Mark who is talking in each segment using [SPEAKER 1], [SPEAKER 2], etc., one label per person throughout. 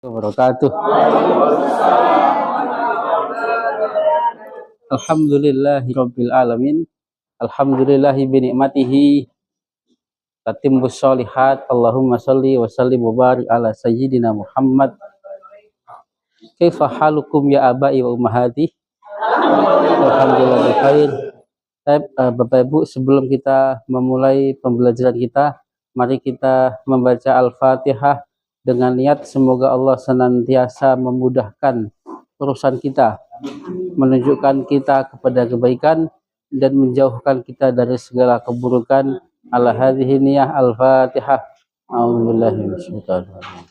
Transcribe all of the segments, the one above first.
[SPEAKER 1] Wabarakatuh. Alhamdulillahirabbil alamin. Alhamdulillahi bi ni'matihi tatimmus sholihat. Allahumma shalli wa sallim wa barik ala sayyidina Muhammad. Kaifa halukum ya abai wa ummahati? Alhamdulillah bikhair. Bapak Ibu, sebelum kita memulai pembelajaran kita, mari kita membaca Al-Fatihah dengan niat semoga Allah senantiasa memudahkan urusan kita, menunjukkan kita kepada kebaikan dan menjauhkan kita dari segala keburukan. Ala hadhihi niyah Al-Fatihah. A'udzubillahi minasyaitonir rajim.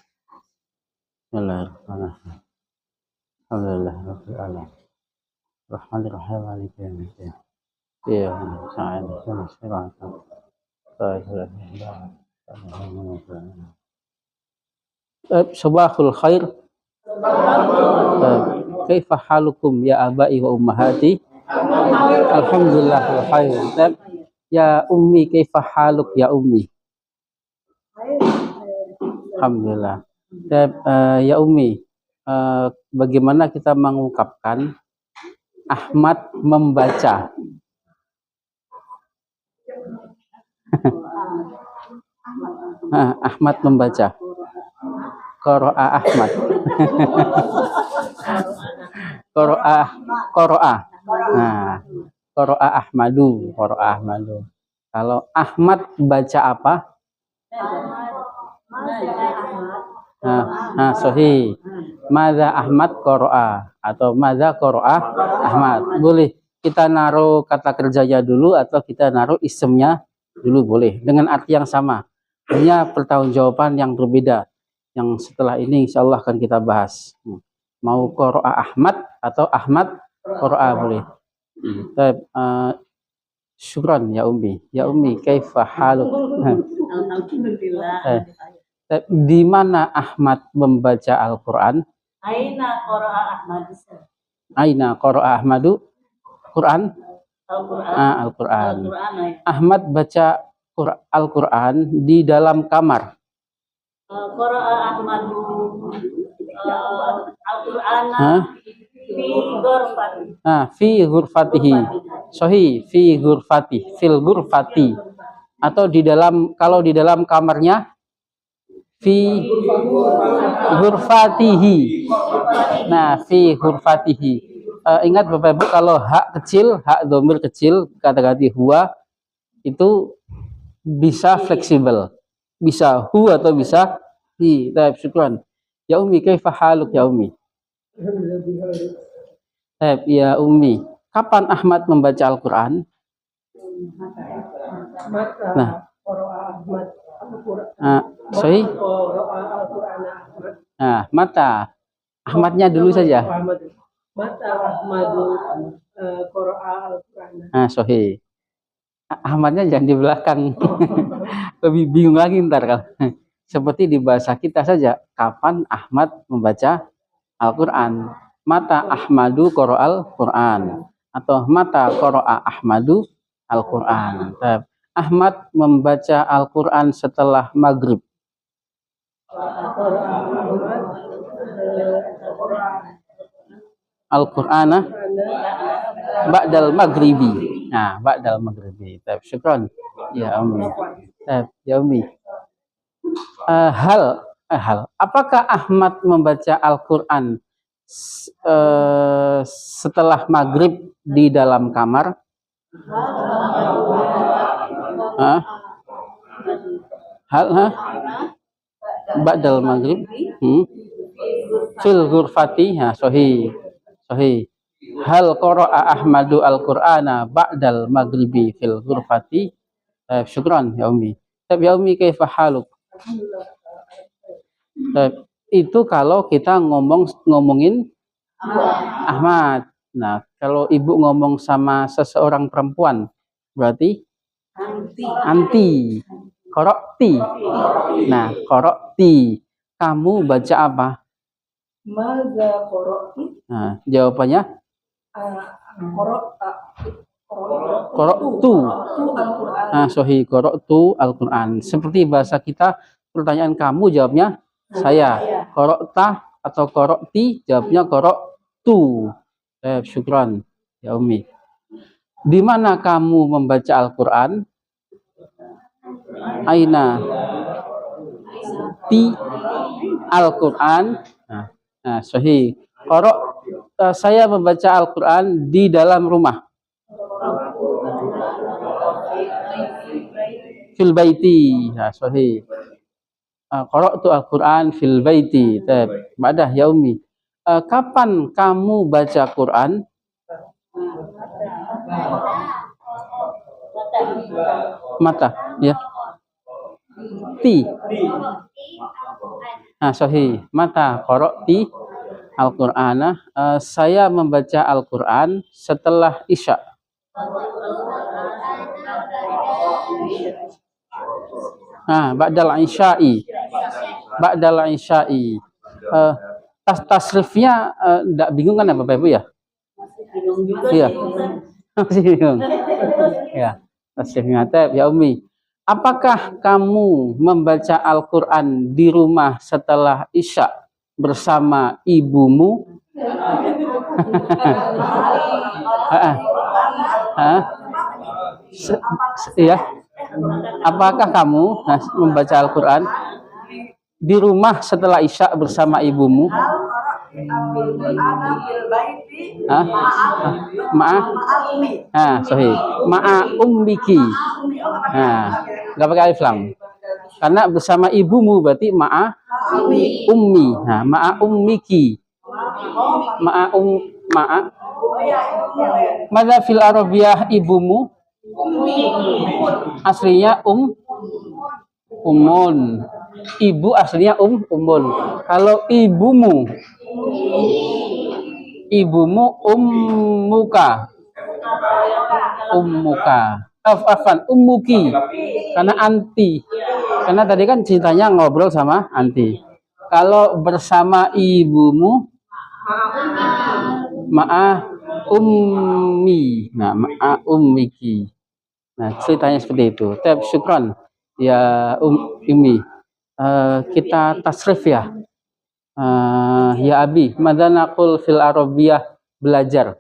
[SPEAKER 1] Bismillahirrahmanirrahim. Alhamdulillahirabbil alamin. Rahmanir rahim maliki yaumiddin. Iya, sa'id siratan. Sabahul khair. Kaifa halukum ya abai wa ummahati? Alhamdulillah khair. Ya ummi, kaifa haluk ya ummi? Alhamdulillah. Ya ummi, bagaimana kita mengungkapkan Ahmad membaca? Ahmad membaca. Qara'a Ahmad. Qara'a. Nah, Qara'a Ahmadu. Kalau Ahmad baca apa? Sahih. Madza Ahmad qara'a atau madza qara'a Ahmad. Boleh kita naruh kata kerjanya dulu atau kita naruh isimnya dulu, boleh dengan arti yang sama. Hanya pertanggungjawaban yang berbeda. Yang setelah ini insya Allah akan kita bahas. Mau qara'a Ahmad atau Ahmad qara'a, boleh. Syukran ya ummi. Ya ummi, kaifa haluk?
[SPEAKER 2] Alhamdulillah.
[SPEAKER 1] Di mana Ahmad membaca Al-Quran?
[SPEAKER 2] Aina qara'a Ahmad.
[SPEAKER 1] Aina qara'a Ahmadu? Quran? Al-Quran. Ahmad baca Al-Quran di dalam kamar.
[SPEAKER 2] Qara'a Ahmadu Al-Quran fi ghurfati.
[SPEAKER 1] Fi ghurfatihi. Sahih, fi ghurfati, fil ghurfati. Atau di dalam, kalau di dalam kamarnya fi ghurfatihi. Nah, fi ghurfatihi. Ingat Bapak Ibu, kalau hak kecil, hak dhamir kecil, kata-kata huwa itu bisa fleksibel. Bisa hu atau bisa hi. Baik, syukran. Ya ummi, kaifa haluk ya ummi? Baik, ya ummi. Kapan Ahmad membaca Al-Quran? Nah, sorry. Nah, mata. Ahmadnya dulu saja.
[SPEAKER 3] Mata Ahmadu qara'a Al-Quran.
[SPEAKER 1] Sorry. Ahmadnya jangan di belakang. Lebih bingung lagi ntar kalau. Seperti di bahasa kita saja. Kapan Ahmad membaca Al-Quran? Mata Ahmadu qara'al Quran. Atau mata qara'a Ahmadu Al-Quran. Ahmad membaca Al-Quran setelah maghrib. Al-Qur'ana ba'dal maghribi. Nah, ba'dal maghribi. Syukran. Ya ummi. Ya ummi. Apakah Ahmad membaca Al-Quran setelah maghrib di dalam kamar? Ba'dal maghrib. Fil ghurfati. Sahih. Hal qara'a Ahmadu Al-Qur'ana ba'dal maghribi fil ghurfati. Syukran ya ummi. Ya ummi, kaifa haluk? Itu kalau kita ngomongin Ahmad. Nah, kalau ibu ngomong sama seseorang perempuan, berarti anti. Qara'ti. Nah, qara'ti. Kamu baca apa?
[SPEAKER 3] Madza qara'ti?
[SPEAKER 1] Nah, jawabannya qara'tu. Sahih, qara'tu Al-Quran. Seperti bahasa kita, pertanyaan kamu jawabnya Saya. Qara'ta atau qara'ti, jawabnya qara'tu. Syukran ya Umi. Di mana kamu membaca Al-Qur'an? Aina ti Al-Qur'an. Nah, sahih. Saya membaca Al-Qur'an di dalam rumah. Fil baiti. Nah, sahih. Qara'tu Al-Qur'an fil baiti. Badah ya Umi. Kapan kamu baca Quran? Mata, ya. Ti. Nah, sahih. Mata qara'ti Al-Qur'ana. Saya membaca Al-Qur'an setelah Isya. Ba'dal isya'i. Ba'dal isya'i. Tasrifnya enggak bingung kan ya Bapak Ibu ya?
[SPEAKER 2] Bingung juga
[SPEAKER 1] Iya.
[SPEAKER 2] sih.
[SPEAKER 1] Masih bingung. Ya, tasrifnya ya Umi. Apakah kamu membaca Al-Qur'an di rumah setelah Isya bersama ibumu? Iya. Apakah kamu membaca Al-Qur'an di rumah setelah Isya bersama ibumu? Sahih. Ma'a ummiki. Enggak pakai alif lam. Karena bersama ibumu berarti ma'a ummi. Ma'a ummiki. Ma'a Madza fil Arabiyah ibumu? Aslinya umun. Ibu aslinya umun. Kalau ibumu ummuka. Ummuki. Karena anti. Karena tadi kan ceritanya ngobrol sama anti. Kalau bersama ibumu ma'a ummi. Nah, ma'a ummiki. Nah, ceritanya seperti itu. Syukran ya Ummi. Kita tasrif ya. Ya Abi, madza naqul fil Arabiyah belajar?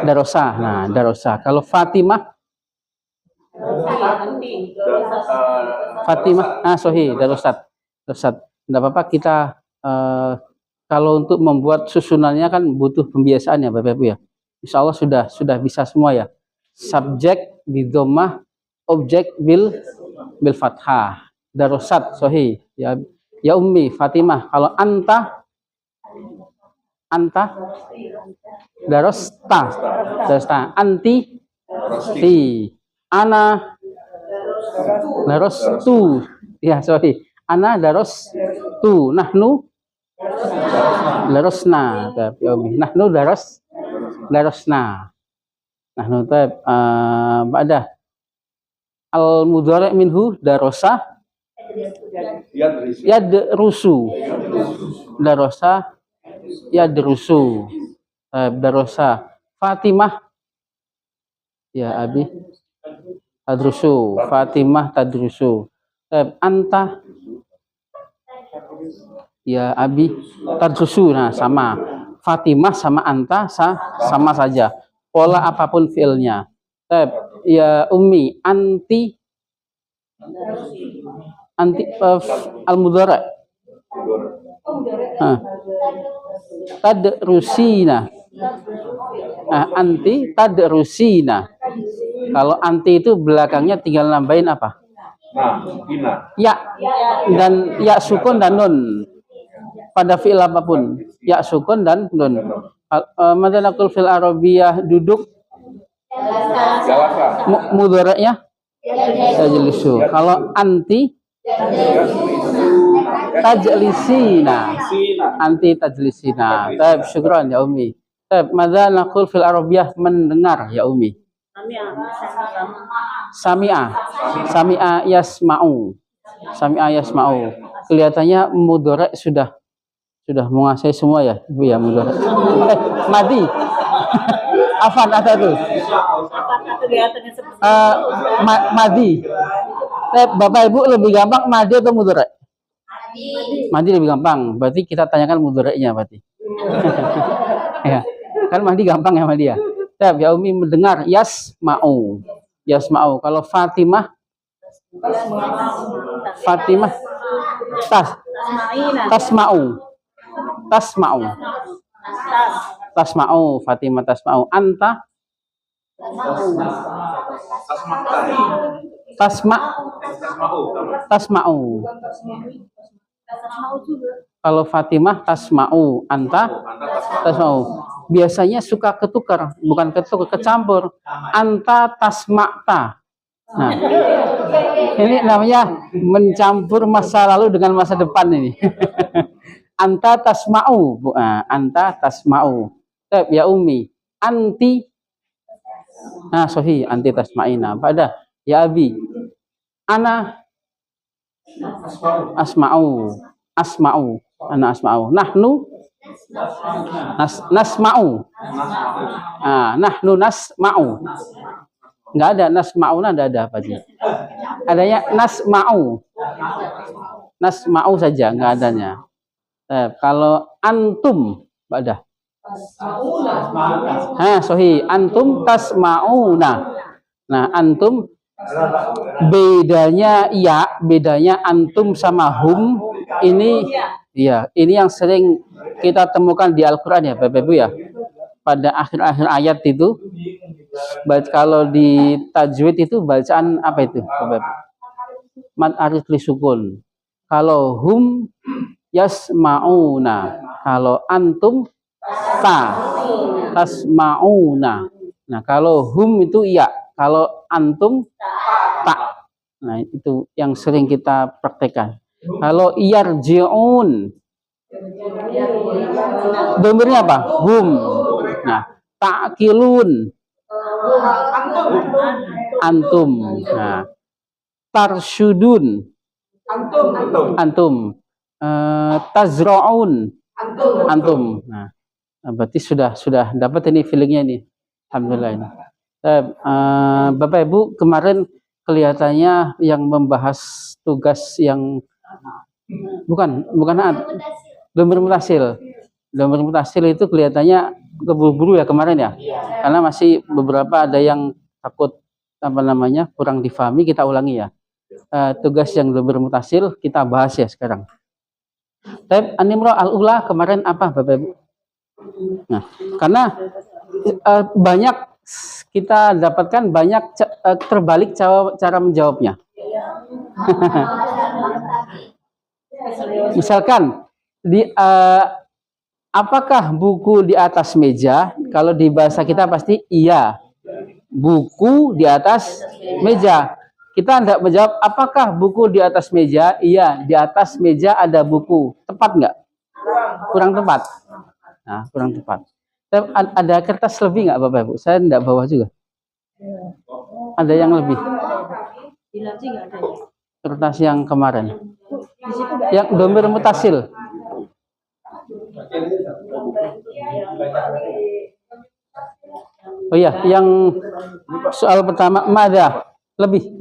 [SPEAKER 1] Darosa. Nah, darosa. Kalau Fatimah? Fatimah. Sahih, darosat. Enggak apa-apa kita kalau untuk membuat susunannya kan butuh pembiasaan ya Bapak Ibu ya. Insya Allah sudah bisa semua ya. Subjek di dhammah, objek bil fathah. Darosat sahih ya Ummi Fatimah. Kalau anta darosta. Anti ti. Ana darostu. Ya sahih. Ana darostu. Nahnu darosna. Ya Ummi. Nahnu darosna. Nahnu ba'da al-mudhari' minhu darosa yadrusu. Darosa yadrusu. Darosa Fatimah ya Abi tadrusu. Fatimah tadrusu. Anta ya Abi tadrusu. Nah, sama. Fatimah sama anta sama saja. Pola apapun fiilnya. Ya Ummi anti al-mudhari'. Tadrusina. Anti tadrusina. Kalau anti itu belakangnya tinggal nambahin apa? Ya dan ya sukun dan nun. Pada fiil apapun, ya sukun dan nun. Madza naqul fil Arabiyah duduk? Mudhari'nya tajlisu. Kalau anti tajlisina. Anti tajlisina. Syukran ya Ummi. Madza naqul fil Arabiyah mendengar ya Ummi? Sami'a yasma'u. Kelihatannya mudhari' sudah menguasai semua ya Ibu ya mudhari'. Madi. Afan ada tuh.
[SPEAKER 2] Apakah kelihatannya seperti
[SPEAKER 1] Madi. Bapak Ibu lebih gampang madi atau mudhari? Madi lebih gampang. Berarti kita tanyakan mudhari'nya berarti. Ya. Kan madi gampang ya madi ya. Ya Umi mendengar yasma'u. Yasma'u. Kalau Fatimah tasma'u. Tasma'u. Tasma'u. Fatimah tasma'u. Anta tasma'u. Kalau Fatimah tasma'u, anta tasma'u. Biasanya suka ketukar, bukan ketukar, kecampur. Anta tasma'ta. Nah, ini namanya mencampur masa lalu dengan masa depan ini. Anta tasma'u, anta tasma'u. Ya Umi, anti. Nah, sohi, anti tasma'ina. Pada ya Abi, ana asma'u. Asma'u, ana asma'u. Nahnu nasma'u. Nahnu nasma'u. Enggak ada nasma'una, enggak ada apa sih? Adanya nasma'u. Nasma'u saja, enggak adanya. Kalau antum, ada. Sohi, antum tasma'una. Nah, antum bedanya antum sama hum ini ya, ini yang sering kita temukan di Al-Qur'an ya, Bapak Ibu ya. Pada akhir-akhir ayat itu kalau di tajwid itu bacaan apa itu, Bapak Ibu? Mad arif li sukun. Kalau hum yasma'una, kalau antum tasma'una. Nah, kalau hum itu iya, kalau antum tak. Nah, itu yang sering kita praktekkan. Kalau yarji'un, domirnya apa? Hum. Nah, ta'kilun, antum. Nah, tarsyudun, antum. Tazra'un, antum. Nah, berarti sudah dapat ini feelingnya nih. Alhamdulillah ini. Bapak Ibu kemarin kelihatannya yang membahas tugas yang bukan domir mutasil. Domir mutasil itu kelihatannya keburu-buru ya kemarin ya. Karena masih beberapa ada yang takut kurang difahami, kita ulangi ya. Tugas yang domir mutasil kita bahas ya sekarang. An-Nimrah al-ula kemarin apa Bapak Ibu? Nah, karena banyak kita dapatkan banyak terbalik cara menjawabnya. Misalkan apakah buku di atas meja? Kalau di bahasa kita pasti iya. Buku di atas meja. Kita tidak menjawab apakah buku di atas meja? Iya, di atas meja ada buku. Tepat nggak? Kurang tepat. Nah, kurang tepat. Ada kertas lebih nggak Bapak Ibu? Saya tidak bawa juga. Ada yang lebih? Kertas yang kemarin. Yang domir mutasil. Oh iya, yang soal pertama madza lebih.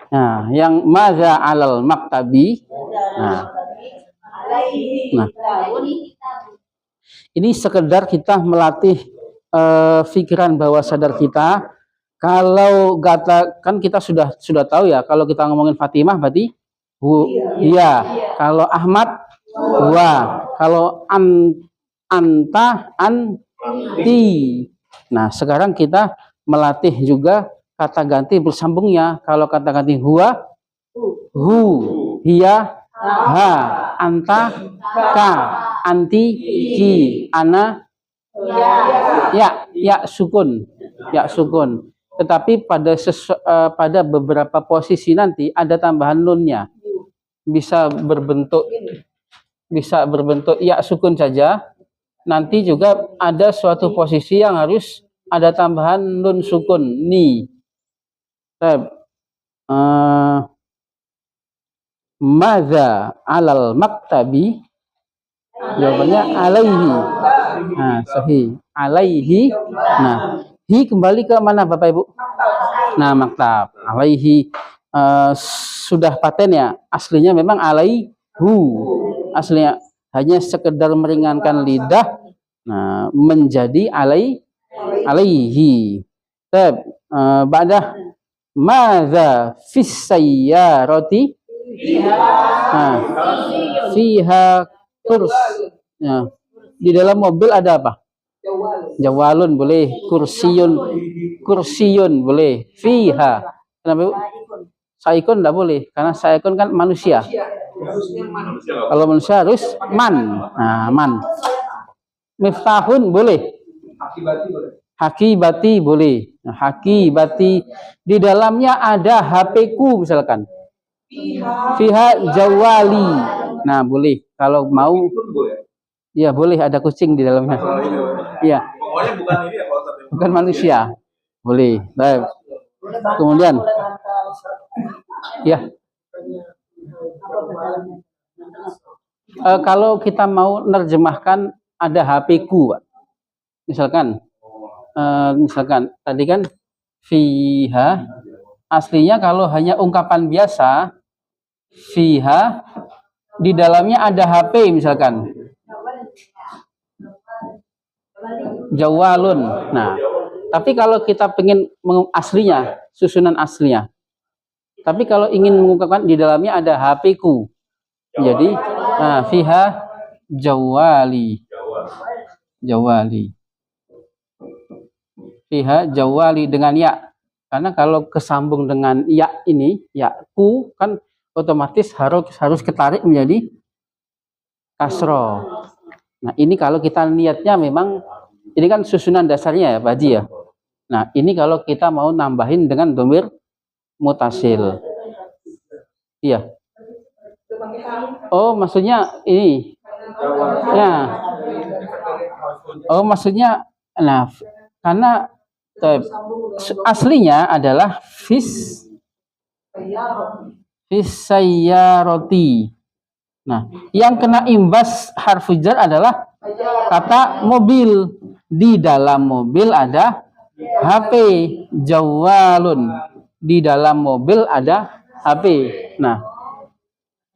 [SPEAKER 1] Nah, yang madza alal maktabi. Nah, ini sekedar kita melatih pikiran bawah sadar kita. Kalau kan kita sudah tahu ya, kalau kita ngomongin Fatimah berarti iya. Kalau Ahmad huwa. Kalau anta anti. Nah, sekarang kita melatih juga kata ganti bersambungnya. Kalau kata ganti huwa, hu, hiya, ha, anta, ka, anti, ki, ana, ya, sukun. Ya, sukun. Tetapi pada beberapa posisi nanti ada tambahan nunnya. Bisa berbentuk ya sukun saja. Nanti juga ada suatu posisi yang harus ada tambahan nun sukun ni. Madza alal maktabi? Jawabannya alaihi. Nah, sahih. Alaihi. Nah, hi kembali ke mana Bapak Ibu? Nah, maktab. Alaihi. sudah paten ya, aslinya memang alaihu, aslinya hanya sekedar meringankan lidah, nah menjadi alaihi. Ba'dah madza fis sayyarati, nah fiha kurs, nah, di dalam mobil ada apa? Jawalun boleh, kursiyun boleh, fiha. Kenapa Bu? Saikun enggak boleh, karena saikun kan manusia. Kalau manusia harus man. Nah, man. Miftahun boleh. Hakibati boleh. Nah, hakibati di dalamnya ada HP ku misalkan. Fiha jawali. Nah, boleh. Kalau mau ya boleh, ada kucing di dalamnya. Iya.
[SPEAKER 4] Pokoknya bukan ini ya Pak Ustadz.
[SPEAKER 1] Bukan manusia. Boleh. Baik. Kemudian ya. Kalau kita mau nerjemahkan ada HP ku, Pak. Misalkan tadi kan fiha, aslinya kalau hanya ungkapan biasa, fiha di dalamnya ada HP misalkan. Jawalun. Nah, tapi kalau kita pengen aslinya, susunan aslinya. Tapi kalau ingin mengungkapkan di dalamnya ada HP ku. Jadi, nah, fiha jawali. Jawali. Fiha jawali dengan ya. Karena kalau kesambung dengan ya ini, ya ku kan otomatis harus ketarik menjadi kasro. Nah, ini kalau kita niatnya memang ini kan susunan dasarnya ya, Pak Haji ya. Nah, ini kalau kita mau nambahin dengan domir mutasil. Iya. Oh, maksudnya ini. Ya. Oh, maksudnya nah, karena aslinya adalah fis sayyarati. Nah, yang kena imbas harfu jar adalah kata mobil. Di dalam mobil ada HP, jawalun. Di dalam mobil ada HP. Nah,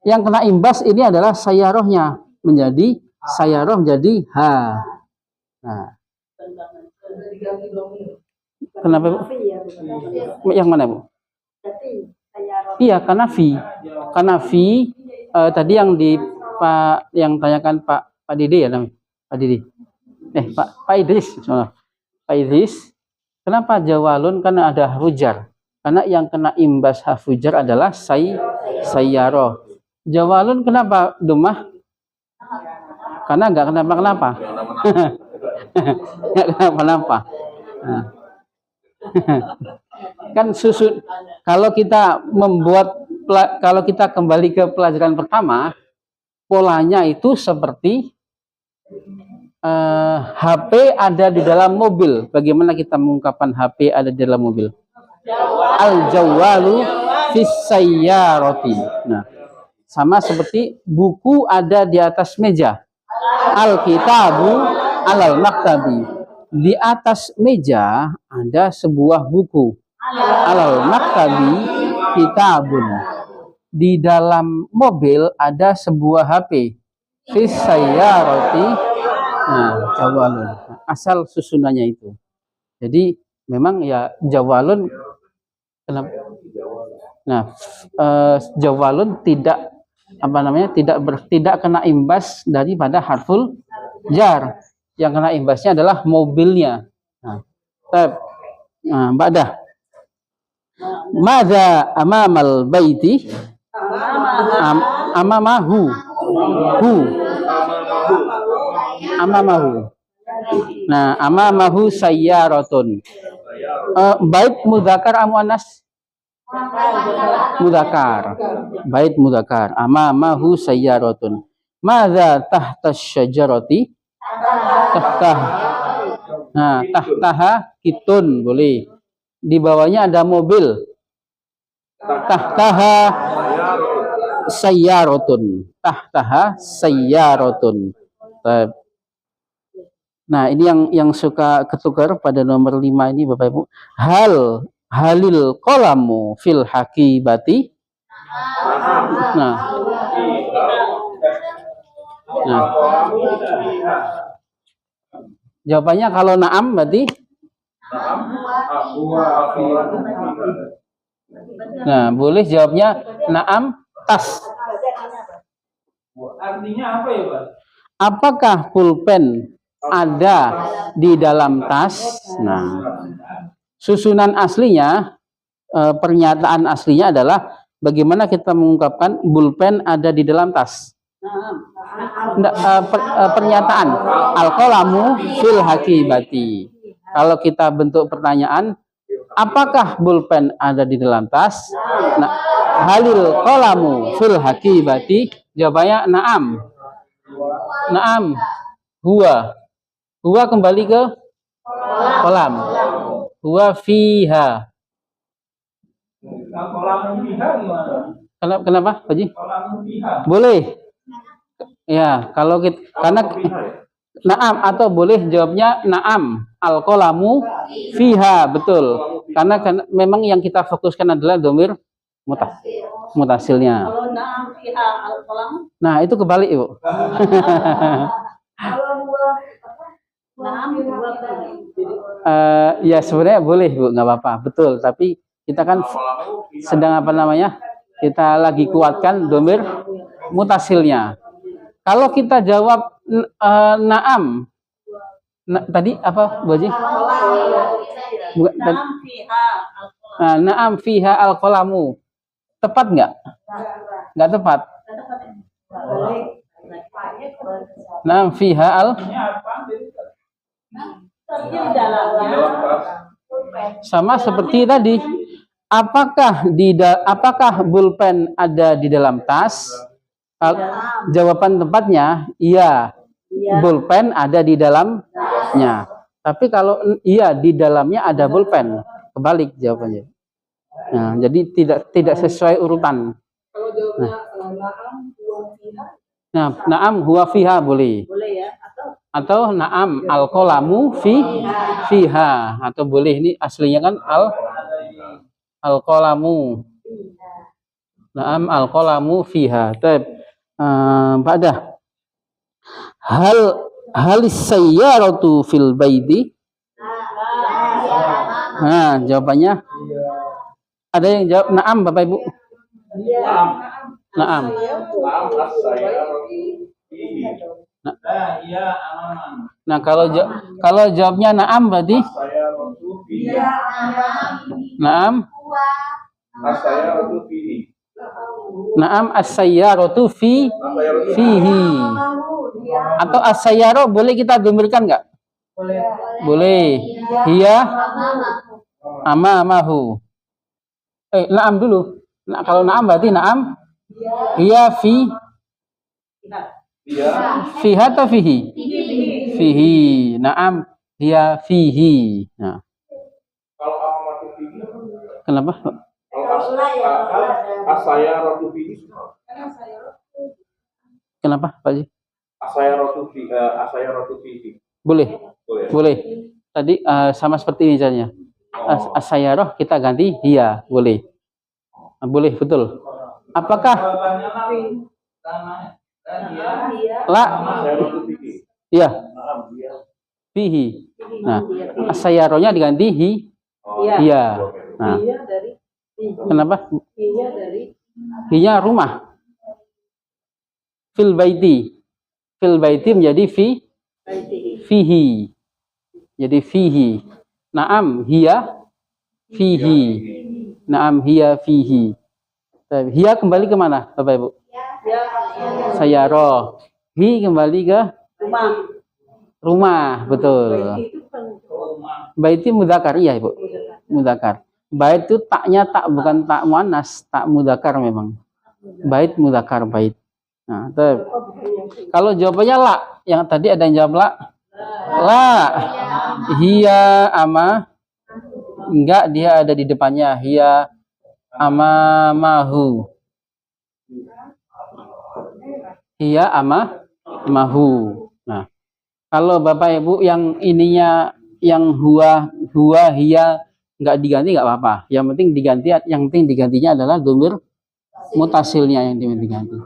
[SPEAKER 1] yang kena imbas ini adalah sayarohnya, menjadi sayaroh menjadi ha. Nah, kenapa Bu? Yang mana Bu? Iya, karena fi tadi yang yang tanyakan Pak Didi ya namanya. Pak Didi. Pak Idris. Pak Idris. Kenapa jawalun? Karena ada hujar. Karena yang kena imbas hujar adalah sayyaro. Jawalun kenapa dumah? Karena enggak kenapa-kenapa. Enggak kenapa-kenapa. Nah. Kan susun kalau kita kembali ke pelajaran pertama, polanya itu seperti HP ada di dalam mobil. Bagaimana kita mengungkapkan HP ada di dalam mobil? Al-jawalu fis sayyarati. Nah, sama seperti buku ada di atas meja. Al-kitabu alal maktabi. Di atas meja ada sebuah buku. Alal maktabi kitabun. Di dalam mobil ada sebuah HP. Fis sayyarati. Nah, jawalun. Asal susunannya itu. Jadi memang ya jawalun. Kenapa? Nah, jawalun tidak tidak kena imbas daripada harful jar. Yang kena imbasnya adalah mobilnya. Nah, ba'dah. Madza amamal baiti? Amamahu. Amamahu. Nah, amamahu sayyaratun. Bait mudzakkar muannas? Mudzakkar. Bait mudzakkar. Amamahu sayyaratun. Madza tahta syajarati? Tahtah. Nah, tahtaha kitun boleh. Di bawahnya ada mobil. Tahtaha sayyaratun. Tahtaha sayyaratun. Nah, ini yang suka ketukar pada nomor 5 ini Bapak Ibu. halil qalamu fil hakibati. Nah, nah. Jawabannya kalau na'am berarti. Nah, boleh jawabnya na'am tas.
[SPEAKER 4] Artinya apa ya, Pak?
[SPEAKER 1] Apakah pulpen ada di dalam tas? Nah, susunan aslinya, pernyataan aslinya adalah bagaimana kita mengungkapkan pulpen ada di dalam tas. Pernyataan al-qalamu fil hakibati. Kalau kita bentuk pertanyaan, apakah pulpen ada di dalam tas? Nah, halil qalamu fil hakibati. Jawabannya na'am. Na'am. Huwa kembali ke kolam. Huwa fiha.
[SPEAKER 4] Kolam fiha gimana?
[SPEAKER 1] Kenapa, Pak Ji?
[SPEAKER 4] Kolam fiha.
[SPEAKER 1] Boleh. Ya, kalau kita karena na'am atau boleh jawabnya na'am. Al-qalamu fiha, betul. Karena memang yang kita fokuskan adalah domir mutasilnya.
[SPEAKER 2] Kalau na'am fiha al-qalam,
[SPEAKER 1] Nah, itu kebalik, Ibu.
[SPEAKER 2] na'am dua kali.
[SPEAKER 1] Ya sebenarnya boleh, Bu, nggak apa-apa. Betul, tapi kita kan sedang apa namanya? Kita lagi kuatkan domir mutasilnya. Kalau kita jawab na'am, tadi apa, Bu Haji?
[SPEAKER 2] Na'am fiha al-qalam.
[SPEAKER 1] Na'am fiha al-qalamu. Tepat nggak? Nggak tepat. Na'am fiha sama seperti tadi. Apakah pulpen ada di dalam tas? Jawaban tepatnya iya. Pulpen ada di dalamnya. Tapi kalau iya di dalamnya ada pulpen, kebalik jawabannya. Nah, jadi tidak sesuai urutan.
[SPEAKER 3] Kalau jawabnya na'am huwa fiha.
[SPEAKER 1] Nah, na'am huwa fiha boleh.
[SPEAKER 2] Boleh ya?
[SPEAKER 1] Atau na'am al-qalamu fiha, atau boleh, ini aslinya kan al-qalamu. Na'am al-qalamu fiha. Baik. Pada halis sayyaratu fil baiti. Nah, jawabannya ada yang jawab na'am, Bapak Ibu? Na'am. Nah, kalau jawabnya na'am berarti na'am. Na'am as-sayyaratu fihi. Atau as-sayyara boleh kita domirkan nggak? Boleh. Hiya amamahu. Na'am dulu. Nah, kalau na'am berarti na'am. Hiya fiha atau fihi? Fihi. Na'am hiya fihi. Nah. Kenapa? Kenapa, Pak Ji? Boleh. Tadi sama seperti ini caranya. As-sayyarah kita ganti hiya, boleh. Boleh, betul. Apakah la? Iya. Fihi. Nah, as-sayyarahnya diganti hiya. Nah. Kenapa? Hiya rumah. Fil baiti. Fil baiti menjadi fihi. Jadi fihi. Na'am hiya fihi. Na'am hiya fihi. Hiya kembali ke mana, Bapak Ibu? Sayyarah. Hi kembali ke rumah, betul. Baiti mudzakkar, iya, Ibu. Mudzakkar. Bait itu taknya tak, bukan tak muannas, tak mudzakkar memang. Bait mudzakkar bait. Nah, kalau jawabannya la, yang tadi ada yang jawab la. La. Hiya ama. Enggak, dia ada di depannya. Hiya amamahu. Hiya amamahu. Nah, kalau Bapak Ibu yang ininya yang huwa hiya nggak diganti nggak apa-apa. Yang penting digantinya adalah domir mutasilnya yang diganti.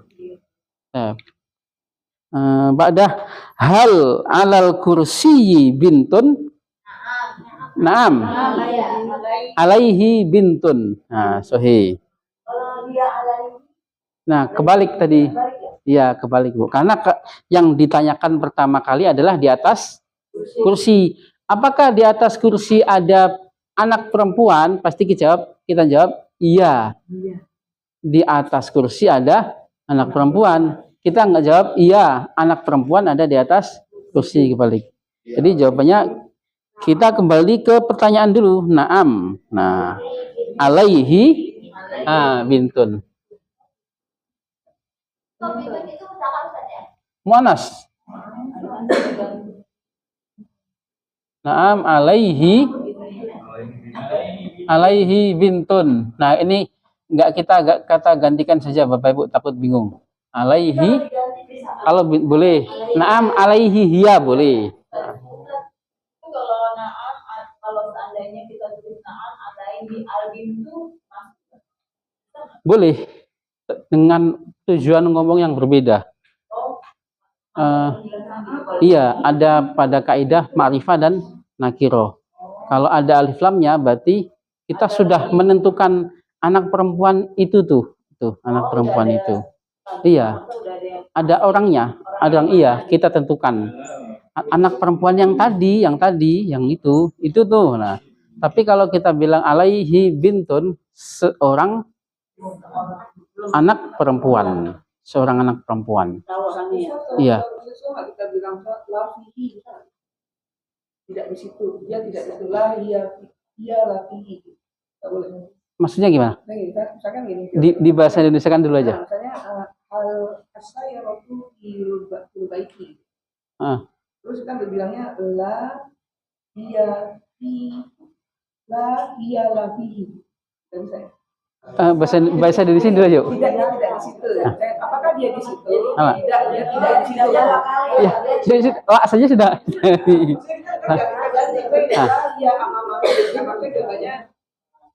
[SPEAKER 1] Ba'da hal alal kursiyi bintun. Naam. Alaihi bintun. Nah, sahih. Nah, kebalik tadi. Iya, kebalik, Bu. Karena yang ditanyakan pertama kali adalah di atas kursi. Apakah di atas kursi ada anak perempuan? Pasti kita jawab iya. Di atas kursi ada anak perempuan. Kita nggak jawab iya, anak perempuan ada di atas kursi, kebalik. Jadi jawabannya kita kembali ke pertanyaan dulu. Naam. Nah, alaihi bintun. Muannas. Naam, alaihi bintun. Nah, ini nggak kata gantikan saja, Bapak Ibu, takut bingung. Alaihi, kalau boleh. Naam, alaihi hiya boleh.
[SPEAKER 2] Kalau naam, kalau seandainya kita tulis naam, alaihi albintu,
[SPEAKER 1] boleh, dengan tujuan ngomong yang berbeda. Iya, ada pada kaidah ma'rifah dan nakiro. Kalau ada alif lamnya, berarti kita sudah menentukan anak perempuan itu tuh anak perempuan itu. Iya, ada orangnya, iya, kita tentukan anak perempuan yang itu tuh. Nah, tapi kalau kita bilang alaihi bintun, seorang anak perempuan. Iya.
[SPEAKER 3] Kita bilang lafihi, tidak di situ, dia tidak di situ lah, iya lafihi. Tidak boleh.
[SPEAKER 1] Maksudnya gimana?
[SPEAKER 3] Nah, misalkan gini.
[SPEAKER 1] Di bahasa Indonesia kan dulu aja.
[SPEAKER 3] Misalnya hal saya waktu di baiki. Terus kita bilangnya la iya lafihi. Dan saya
[SPEAKER 1] bahasa Indonesia dulu aja.
[SPEAKER 3] Tidak di situ. Apakah dia di situ? Tidak, dia tidak di situ.
[SPEAKER 1] Ya, lah saja sudah.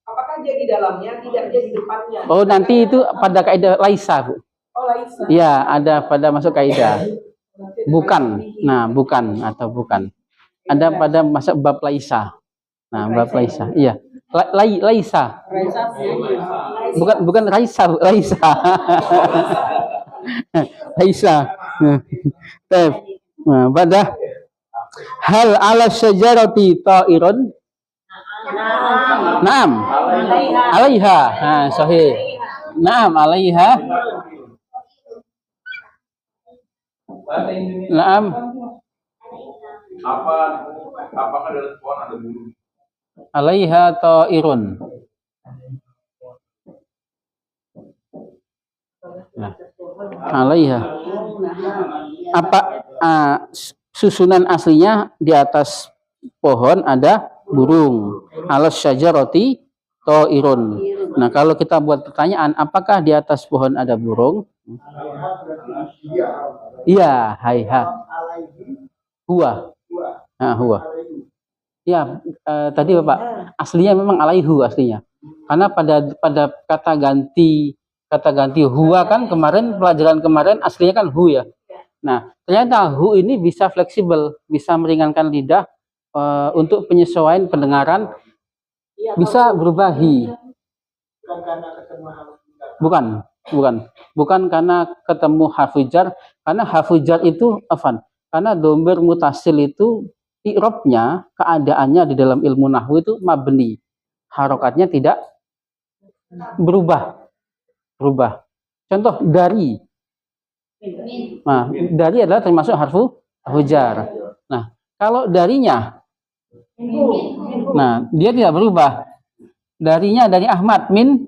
[SPEAKER 3] Apakah dia di dalamnya? Tidak, dia di depannya.
[SPEAKER 1] Oh, nanti itu pada kaidah laisa, Bu.
[SPEAKER 3] Oh, laisa.
[SPEAKER 1] Iya, ada pada masuk kaidah. Bukan. Nah, bukan. Ada pada masuk bab laisa. Nah, bab laisa. Iya. Laisa. Bukan Raisa, Laisa. Laisa. Nah, pada hal ala syajarati ta'irun. Naam. Alaiha. Nah, sahih. Naam, alaiha. Naam.
[SPEAKER 4] Apakah dalam pohon ada burung?
[SPEAKER 1] Alaiha ta'irun. Nah, alaiha. Apa susunan aslinya di atas pohon ada burung. Alas syajarati ta'irun. Nah, kalau kita buat pertanyaan, apakah di atas pohon ada burung? Iya, haiha. Huwa. Nah, huwa. Ya, tadi Bapak, aslinya memang alaihu aslinya. Karena pada kata ganti huwa kan pelajaran kemarin aslinya kan hu ya. Nah, ternyata hu ini bisa fleksibel, bisa meringankan lidah untuk penyesuaian pendengaran, bisa berubah hi. Bukan karena ketemu hafujar, karena hafujar itu karena domir mutasil itu i'rabnya, keadaannya di dalam ilmu nahwu itu mabni. Harokatnya tidak berubah. Contoh dari. Nah, dari adalah termasuk harfu jar. Nah, kalau darinya, nah, dia tidak berubah. Darinya dari Ahmad, min,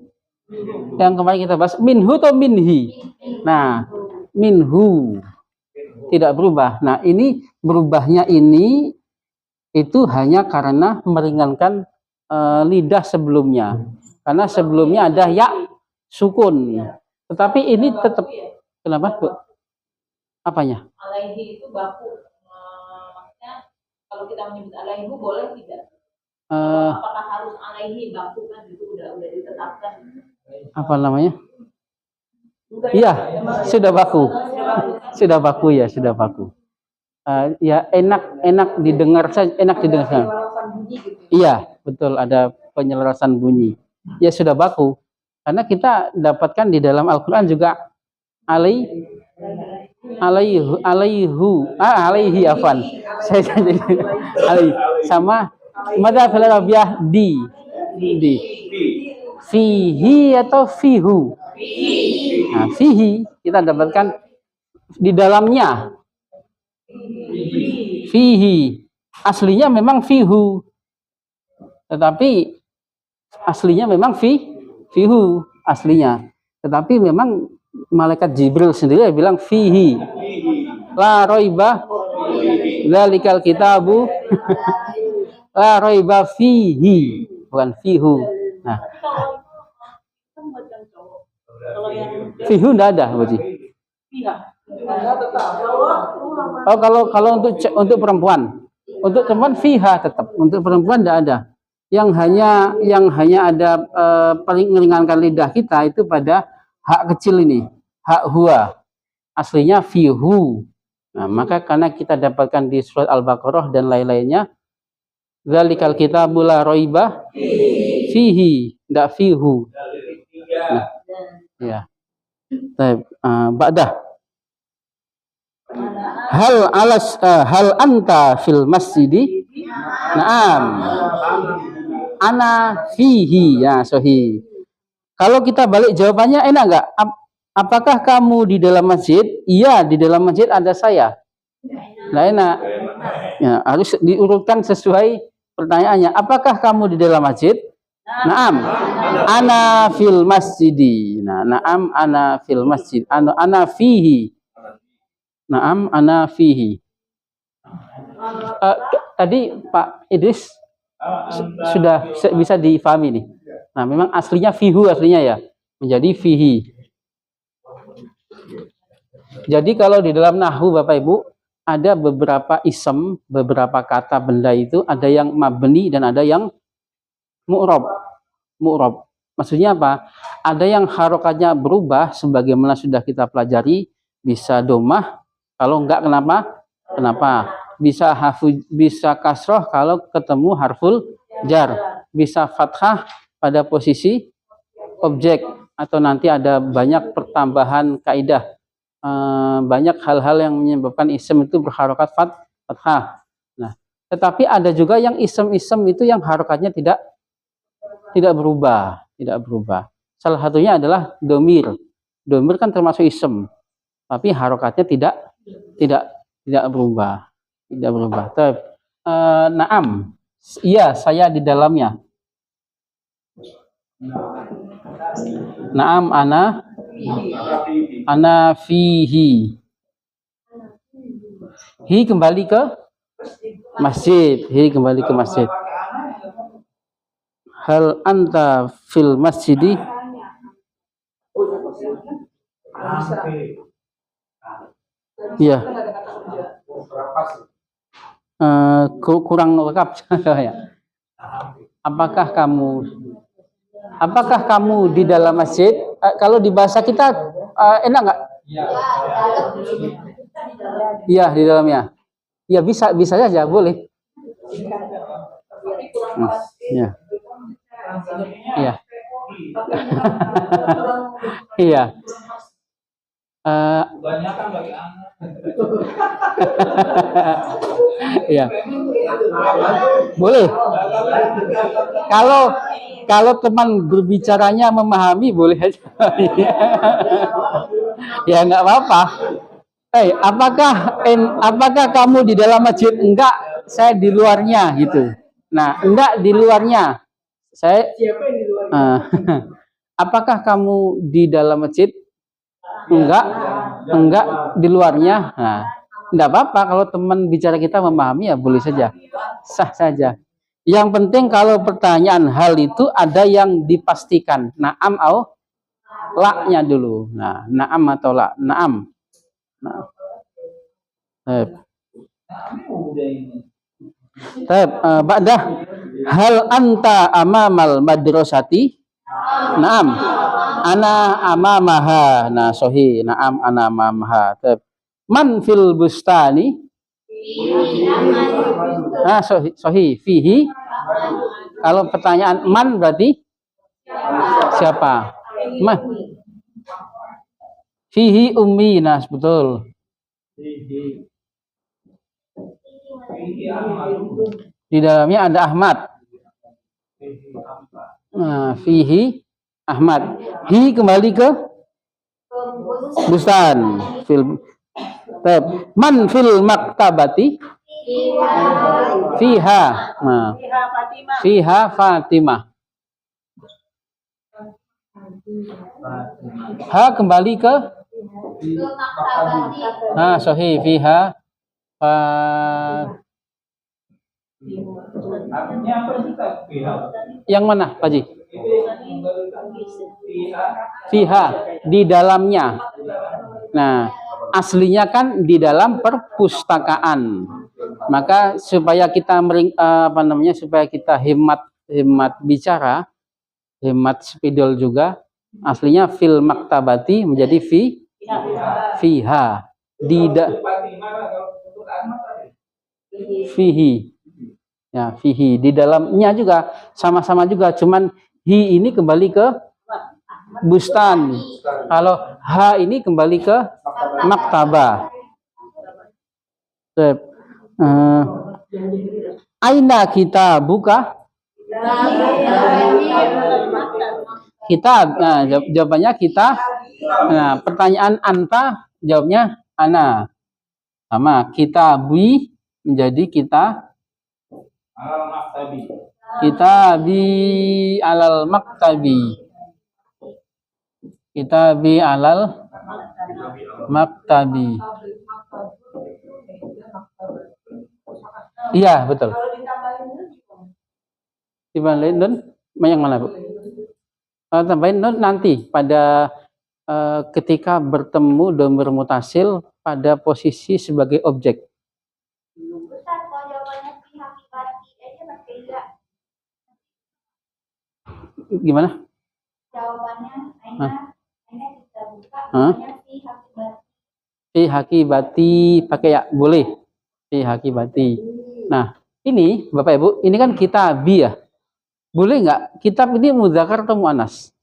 [SPEAKER 1] yang kemarin kita bahas, minhu atau minhi. Nah, minhu tidak berubah. Nah, ini berubahnya ini itu hanya karena meringankan lidah sebelumnya. Karena sebelumnya ada ya sukun. Tetapi ini tetap, kenapa, Bu? Apanya?
[SPEAKER 2] Alaihi itu baku. Maksudnya kalau kita menyebut alaihi boleh tidak? Apakah harus alaihi baku kan itu udah ditetapkan.
[SPEAKER 1] Apa namanya? Iya, sudah baku. Sudah baku ya, sudah baku. Ya enak didengar saja, enak didengar.
[SPEAKER 3] Penyelarasan bunyi gitu.
[SPEAKER 1] Iya, betul, ada penyelarasan bunyi. Ya sudah baku. Karena kita dapatkan di dalam Al-Qur'an juga alaihi afan. Saya jadi alaihi sama mada fil arabiyah di fihi atau fihu. Nah, fihi kita dapatkan di dalamnya. Fihi aslinya memang fihu, tetapi aslinya memang fihu aslinya, tetapi memang malaikat Jibril sendiri bilang fihi la roiba dzalikal kitabu la roiba fihi, bukan fihu. Nah,
[SPEAKER 2] Kalau yang
[SPEAKER 1] fihu tidak ada berarti. Oh, kalau untuk perempuan, untuk perempuan fiha tetap, untuk perempuan tidak ada. Yang hanya ada paling meringankan lidah kita itu pada hak kecil ini, hak huwa. Aslinya fihu. Nah, maka karena kita dapatkan di surat Al-Baqarah dan lain-lainnya, dzalikal kitabu la raiba fihi, tidak fihu. Nah, ya. Baik, ba'dah. Hal anta fil masjidi? Naam. Ana fihi, ya sahih. Kalau kita balik jawabannya enak enggak? Apakah kamu di dalam masjid? Iya, di dalam masjid ada saya. Nah, enak. Ya, harus diurutkan sesuai pertanyaannya. Apakah kamu di dalam masjid? Naam. Ana fil masjidi. Nah, naam ana fil masjid. Ana fihi. Naam ana fihi. Tadi Pak Idris sudah bisa difahami nih. Nah, memang aslinya fihu aslinya ya, menjadi fihi. Jadi kalau di dalam nahwu Bapak Ibu ada beberapa isem, beberapa kata benda itu ada yang mabni dan ada yang mu'rab. Mu'rab. Maksudnya apa? Ada yang harokatnya berubah sebagaimana sudah kita pelajari, bisa domah, kalau enggak kenapa? Bisa kasroh kalau ketemu harful jar, bisa fathah pada posisi objek, atau nanti ada banyak pertambahan kaidah, banyak hal-hal yang menyebabkan isem itu berharokat fathah. Nah, tetapi ada juga yang isem-isem itu yang harokatnya tidak berubah. Salah satunya adalah domir. Domir kan termasuk isem, tapi harokatnya tidak berubah. Naam, iya saya di dalamnya. Naam ana fihi. Hi kembali ke masjid. Hal anta fil masjidi? Iya. Kurang lengkap ya. Apakah kamu di dalam masjid? Kalau di bahasa kita enak nggak? Iya, di dalamnya. Ya bisa saja, boleh. Iya. Iya. Iya.
[SPEAKER 4] Kebanyakan bagi anak.
[SPEAKER 1] Iya. Boleh. Kalau teman berbicaranya memahami boleh aja. Ya nggak apa-apa. Apakah kamu di dalam masjid? Enggak, saya di luarnya gitu. Nah, enggak di luarnya. Siapa yang di luarnya? Apakah kamu di dalam masjid? Enggak di luarnya. Nah, enggak apa-apa kalau teman bicara kita memahami ya boleh saja. Sah saja. Yang penting kalau pertanyaan hal itu ada yang dipastikan. Naam atau la-nya dulu. Nah, naam atau la. Naam. Nah. Ba'dah Hal anta amamal madrasati? Naam. Ana amamaha. Nah, sahih. Naam ana amamaha. Man fil bustani? Nah, sahih. Fihi. Kalau pertanyaan man berarti siapa? Man. Fihi ummi. Nah, betul. Di dalamnya ada Ahmad. Nah, fihi Ahmad. Hi kembali ke bustan. Man fil maktabati? Fiha. Nah, fiha Fatimah. Ha kembali ke? Nah, sahih. Fiha yang mana, Pak Ji? Fiha, di dalamnya. Nah, aslinya kan di dalam perpustakaan. Maka supaya kita supaya kita hemat bicara, hemat spidol juga, aslinya fil maktabati menjadi fiha. Fihi. Ya, fihi. Di dalamnya juga sama-sama juga, cuman hi ini kembali ke bustan. Kalau ha ini kembali ke maktabah. Aina kita buka? Kitab. Nah, jawabannya kita. Nah, pertanyaan anta, jawabnya ana. Sama, kitabi menjadi kita. Kitabi alal maktabi. Kitabi alal maktabi. Iya, betul. Ditambahin nun yang mana, Bu? Tambahin nun nanti pada ketika bertemu dhamir mutasil pada posisi sebagai objek. Gimana?
[SPEAKER 2] Jawabannya Aina kita buka.
[SPEAKER 1] Fi hakibati pakai ya, boleh. Fi hakibati. Nah, ini Bapak Ibu, ini kan kitabi ya. Boleh nggak kitab ini mudzakkar atau muannas?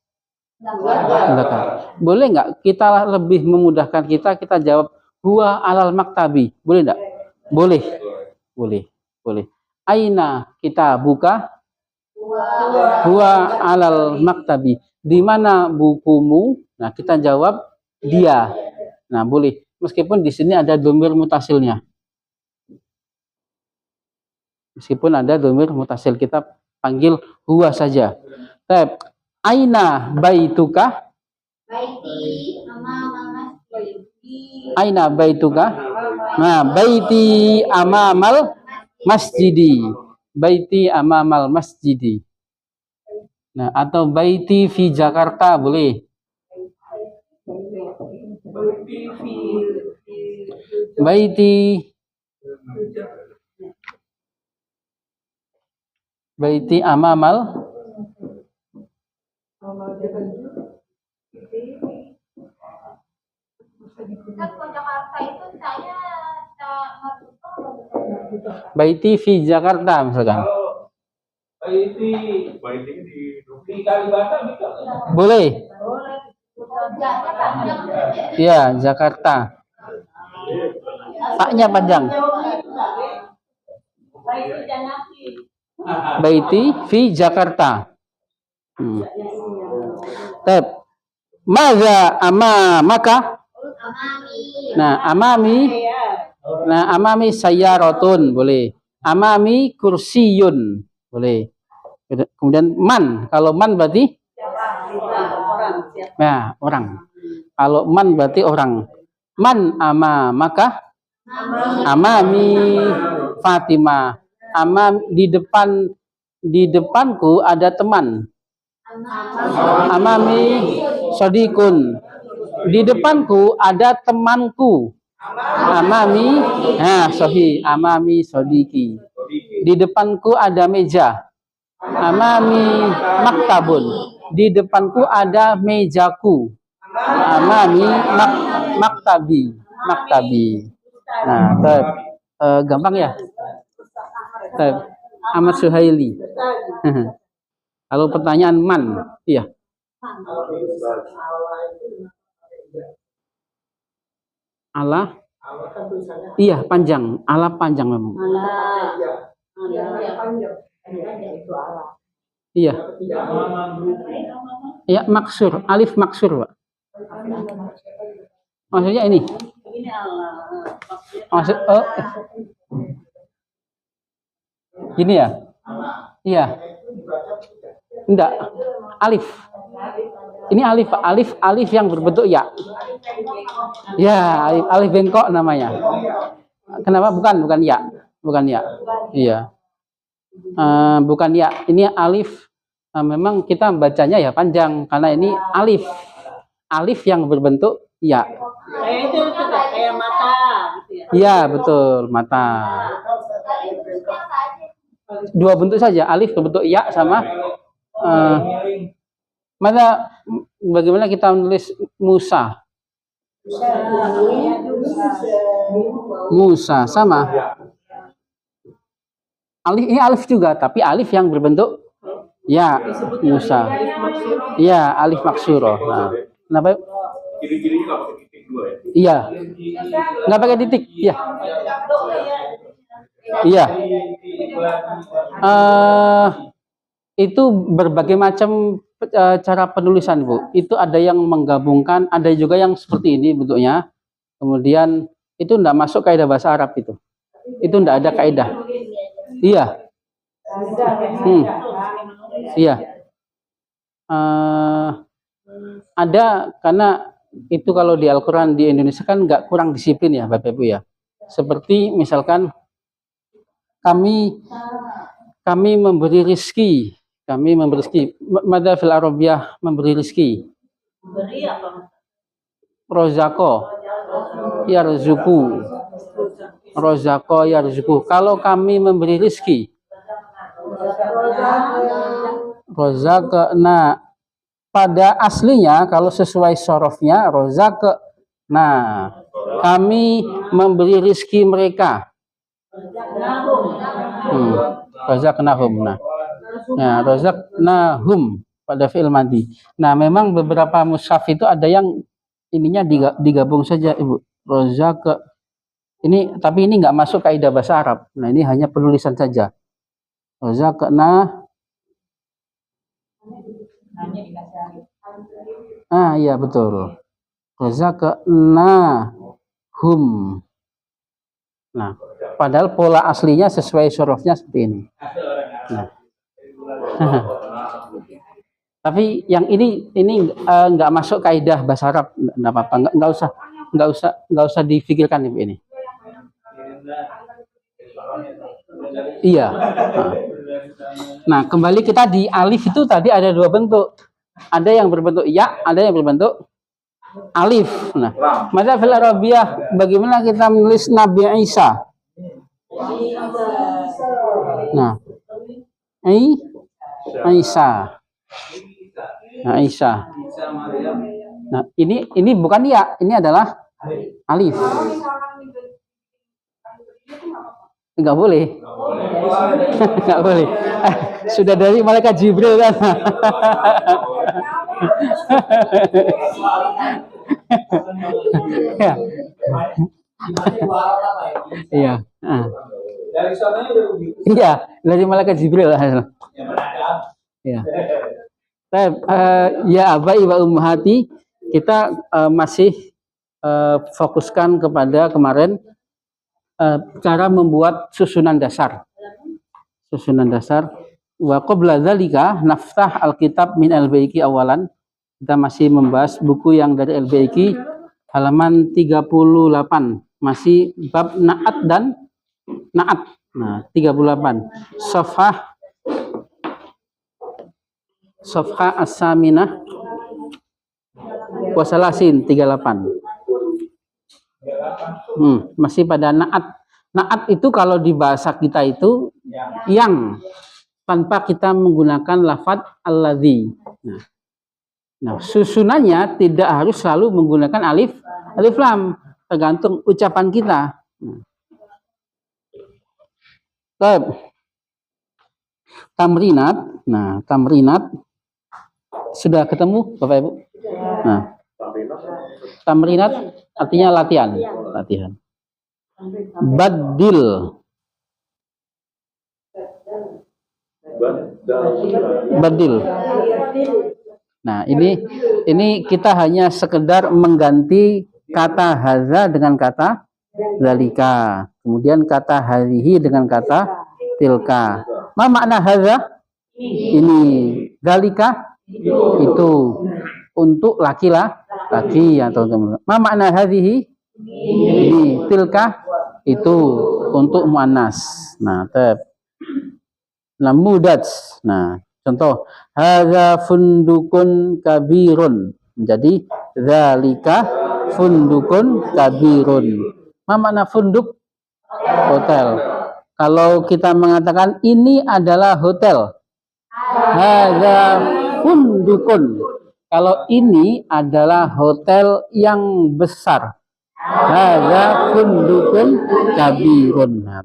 [SPEAKER 1] Mudzakkar. Boleh nggak kita lebih memudahkan kita jawab huwa alal maktabi? Boleh nggak? Boleh. Boleh. Boleh. Aina kita buka? Huwa alal maktabi. Di mana bukumu? Nah, kita jawab dia. Nah, boleh. Meskipun di sini ada dhamir mutasilnya. Meskipun ada dhamir mutasil, kita panggil huwa saja. Aina baituka?
[SPEAKER 2] Baiti amamal
[SPEAKER 1] Aina baituka? Nah, baiti amamal masjidi. Baiti amamal masjidi. Nah, atau baiti fi Jakarta boleh. Baiti amamal
[SPEAKER 2] kan ke Jakarta itu saya
[SPEAKER 1] baiti fi Jakarta misalkan.
[SPEAKER 4] Baiti di Kalibata bisa.
[SPEAKER 1] Boleh. Ya, Jakarta. Taknya panjang. Baiti fi Jakarta. Maza amamaka? Nah, amami sayyaratun boleh. Amami kursiyun boleh. Kemudian man, kalau man berarti nah, orang. Kalau man berarti orang. Man amamaka? Amami Fatimah. Di depanku ada teman. Amami sodikun. Di depanku ada temanku. Amami, nah sahih, amami sodiki. Di depanku ada meja. Amami maktabun. Di depanku ada mejaku. Amami maktabi. Maktabi. Nah, gampang ya. Ahmad Suhaili. Kalau pertanyaan man, iya. Allah, iya panjang. Allah panjang memang. Iya. Iya maksur, alif maksur, Pak. Maksudnya ini. Maksud gini ya? Iya. Enggak. Alif. Ini alif, Pak. Alif yang berbentuk ya. Ya, alif bengkok namanya. Kenapa? Bukan ya. Bukan ya. Iya. Bukan ya. Ini alif. Memang kita bacanya ya panjang karena ini alif. Alif yang berbentuk ya.
[SPEAKER 2] Itu kayak mata gitu ya.
[SPEAKER 1] Iya, betul, mata. Dua bentuk saja, alif berbentuk ya sama bagaimana kita menulis Musa? Musa sama. Alif ini alif juga, tapi alif yang berbentuk ya, Musa. Iya, alif maksuro. Nah, kenapa?
[SPEAKER 4] Kiri-kirinya nggak pakai titik dua ya?
[SPEAKER 1] Iya, nggak pakai titik. Iya. Iya. Itu berbagai macam cara penulisan, Bu. Itu ada yang menggabungkan, ada juga yang seperti ini bentuknya. Kemudian itu enggak masuk kaidah bahasa Arab itu. Itu enggak ada kaidah. Iya. Iya. Ada karena itu kalau di Al-Quran di Indonesia kan nggak kurang disiplin ya Bapak Ibu ya. Seperti misalkan kami memberi rizki, Mada fil Arabiyah memberi rizki.
[SPEAKER 2] Beri apa?
[SPEAKER 1] Rozako, yarzuku. Rozako, yarzuku. Kalau kami memberi rizki, rozaka. Nah, pada aslinya kalau sesuai sorofnya rozaka. Nah, kami memberi rizki mereka. Razaqnahum. Nah, razaqnahum pada fi'il madhi. Nah, memang beberapa mushaf itu ada yang ininya digabung saja, Ibu. Razaq. Ini tapi ini nggak masuk kaidah bahasa Arab. Nah, ini hanya penulisan saja. Razaqna. Iya betul. Razaqnahum. Nah, padahal pola aslinya sesuai surufnya seperti ini. Nah. Tapi yang ini nggak masuk kaidah bahasa Arab, nggak apa-apa, nggak usah difikirkan ini. Iya. Nah, kembali kita di alif itu tadi ada dua bentuk. Ada yang berbentuk ya, ada yang berbentuk alif. Nah, maka fil Arabiyah bagaimana kita menulis Nabi Isa? Nah, Isa. Nah, Isa. Nah, ini bukan ya, ini adalah alif. Enggak boleh. Enggak boleh. Sudah dari malaikat Jibril kan. Ya. Iya.
[SPEAKER 4] Dari sananya udah begitu.
[SPEAKER 1] Iya, dari malaikat Jibril. Iya. Ya abai wa ummahati, kita masih fokuskan kepada kemarin cara membuat susunan dasar. Susunan dasar. Wa qabla dzalika naftah alkitab min al-Baiki awalan. Kita masih membahas buku yang dari al-Baiki halaman 38. Masih bab na'at dan na'at. Nah, 38. Safha as-saminah wa salasin 38. Masih pada na'at. Na'at itu kalau di bahasa kita itu yang. tanpa kita menggunakan lafadz alladzi. Nah, susunannya tidak harus selalu menggunakan alif lam, tergantung ucapan kita. Baik. Tamrinat. Nah, tamrinat sudah ketemu Bapak Ibu? Nah, tamrinat artinya latihan. Badil. Badil. Nah, ini kita hanya sekedar mengganti kata hadza dengan kata zalika. Kemudian kata hadhihi dengan kata tilka. Ma makna hadza? Ini. Zalika? Itu. Untuk laki-laki atau teman. Ma makna hadhihi? Ini. Tilka? Itu. Untuk muannas. Nah, mudats. Nah, contoh, hadza fundukun kabirun. Menjadi zalika fundukun kabirun. Ma makna funduk? Hotel. Kalau kita mengatakan ini adalah hotel, hadza fundukun. Kalau ini adalah hotel yang besar, hadza fundukun kabirun. Nah,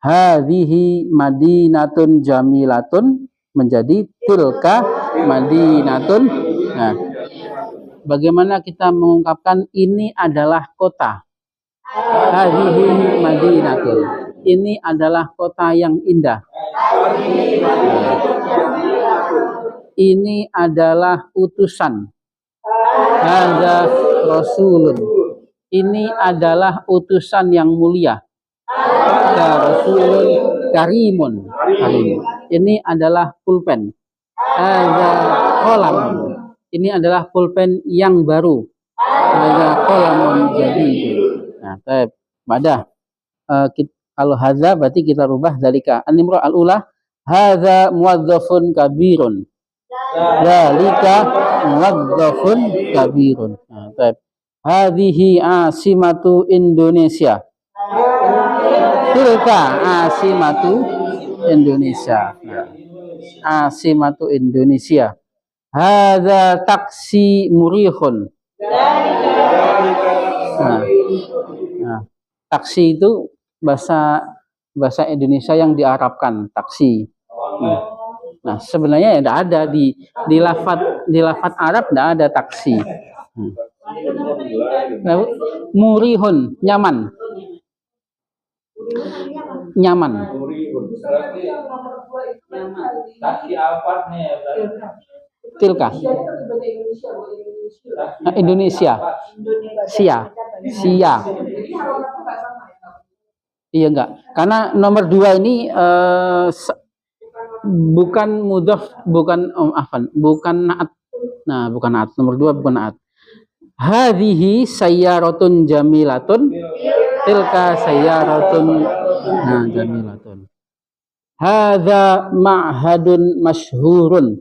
[SPEAKER 1] hadhihi madinatun jamilatun menjadi tilka madinatun. Nah, bagaimana kita mengungkapkan ini adalah kota? Hadhihi madinatun. Ini adalah kota yang indah. Ini adalah utusan. Hadza rasulun. Ini adalah utusan yang mulia. Rasulun karimun. Ini adalah pulpen. Hadza qalam. Ini adalah pulpen yang baru. Hadza qalamun jadid. Nah, pada kalau hadza berarti kita rubah dzalika. An-nimrah al-ula hadza muwadzafun kabirun. Dzalika muwadzafun kabirun. Nah, hadhihi asimatu Indonesia. Tilka asimatu Indonesia. Nah, asimatu Indonesia. Hadza taksi murihun. Nah, taksi itu bahasa Indonesia yang diarabkan, taksi. Nah, sebenarnya tidak ada di lafadz Arab tidak ada taksi. Murihun, nyaman. Nyaman. Tilka. Indonesia. Sia. Iya enggak. Karena nomor 2 ini bukan mudhaf, bukan naat. Nah, bukan naat. Nomor 2 bukan naat. Hadhihi sayyaratun jamilatun. Tilka sayyaratun jamilatun. Hadza ma'hadun masyhurun.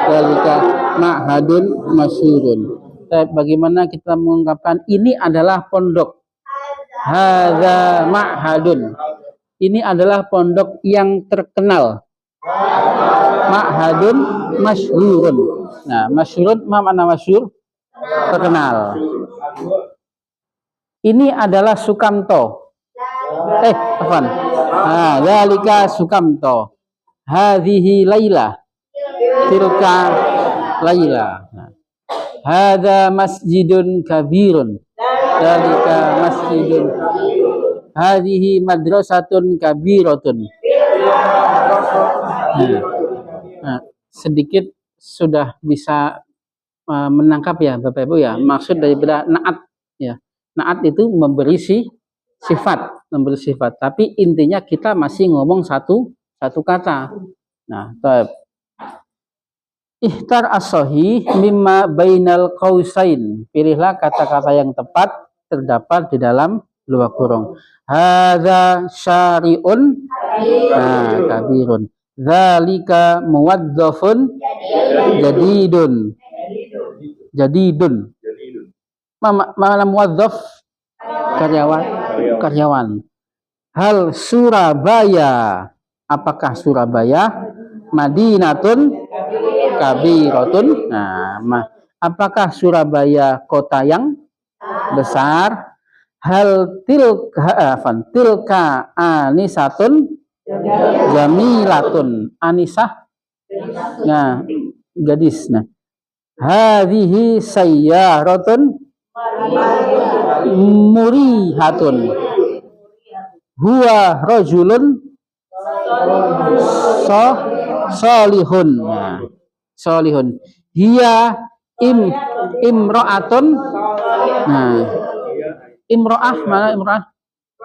[SPEAKER 1] Tilka ma'hadun masyhurun. Bagaimana kita mengungkapkan ini adalah pondok? Hadza ma'hadun. Ini adalah pondok yang terkenal. Ma'hadun masyhurun. Nah, masyhurun ma makna masyhur? Terkenal. Ini adalah Sukamto. Afwan. Nah, dzalika Sukamto. Hadhihi Laila. Tilka Laila. Hadza masjidun kabirun. Dzalika masjidun. Hadhihi madrasatun kabiratun. Nah, sedikit sudah bisa menangkap ya Bapak Ibu ya, maksud daripada naat ya. Naat itu memberi sifat, tapi intinya kita masih ngomong satu kata. Nah, ihtar as-sahih mimma bainal qausain. Pilihlah kata-kata yang tepat terdapat di dalam dua kurung. Hadza syari'un kabirun. Dzalika muwadzafun jadidun. Mana muwadzaf? Karyawan. Hal Surabaya Apakah Surabaya Madinatun kabiratun? Nah, apakah Surabaya kota yang besar? Hal tilka anisatun jamilatun. Anisah, nah, gadis. Nah, hadhihi sayyaratun murihatun. Huwa rajulun solihun. Nah, solihun. Hiya imro'atun. Nah, imro'ah mana imro'ah?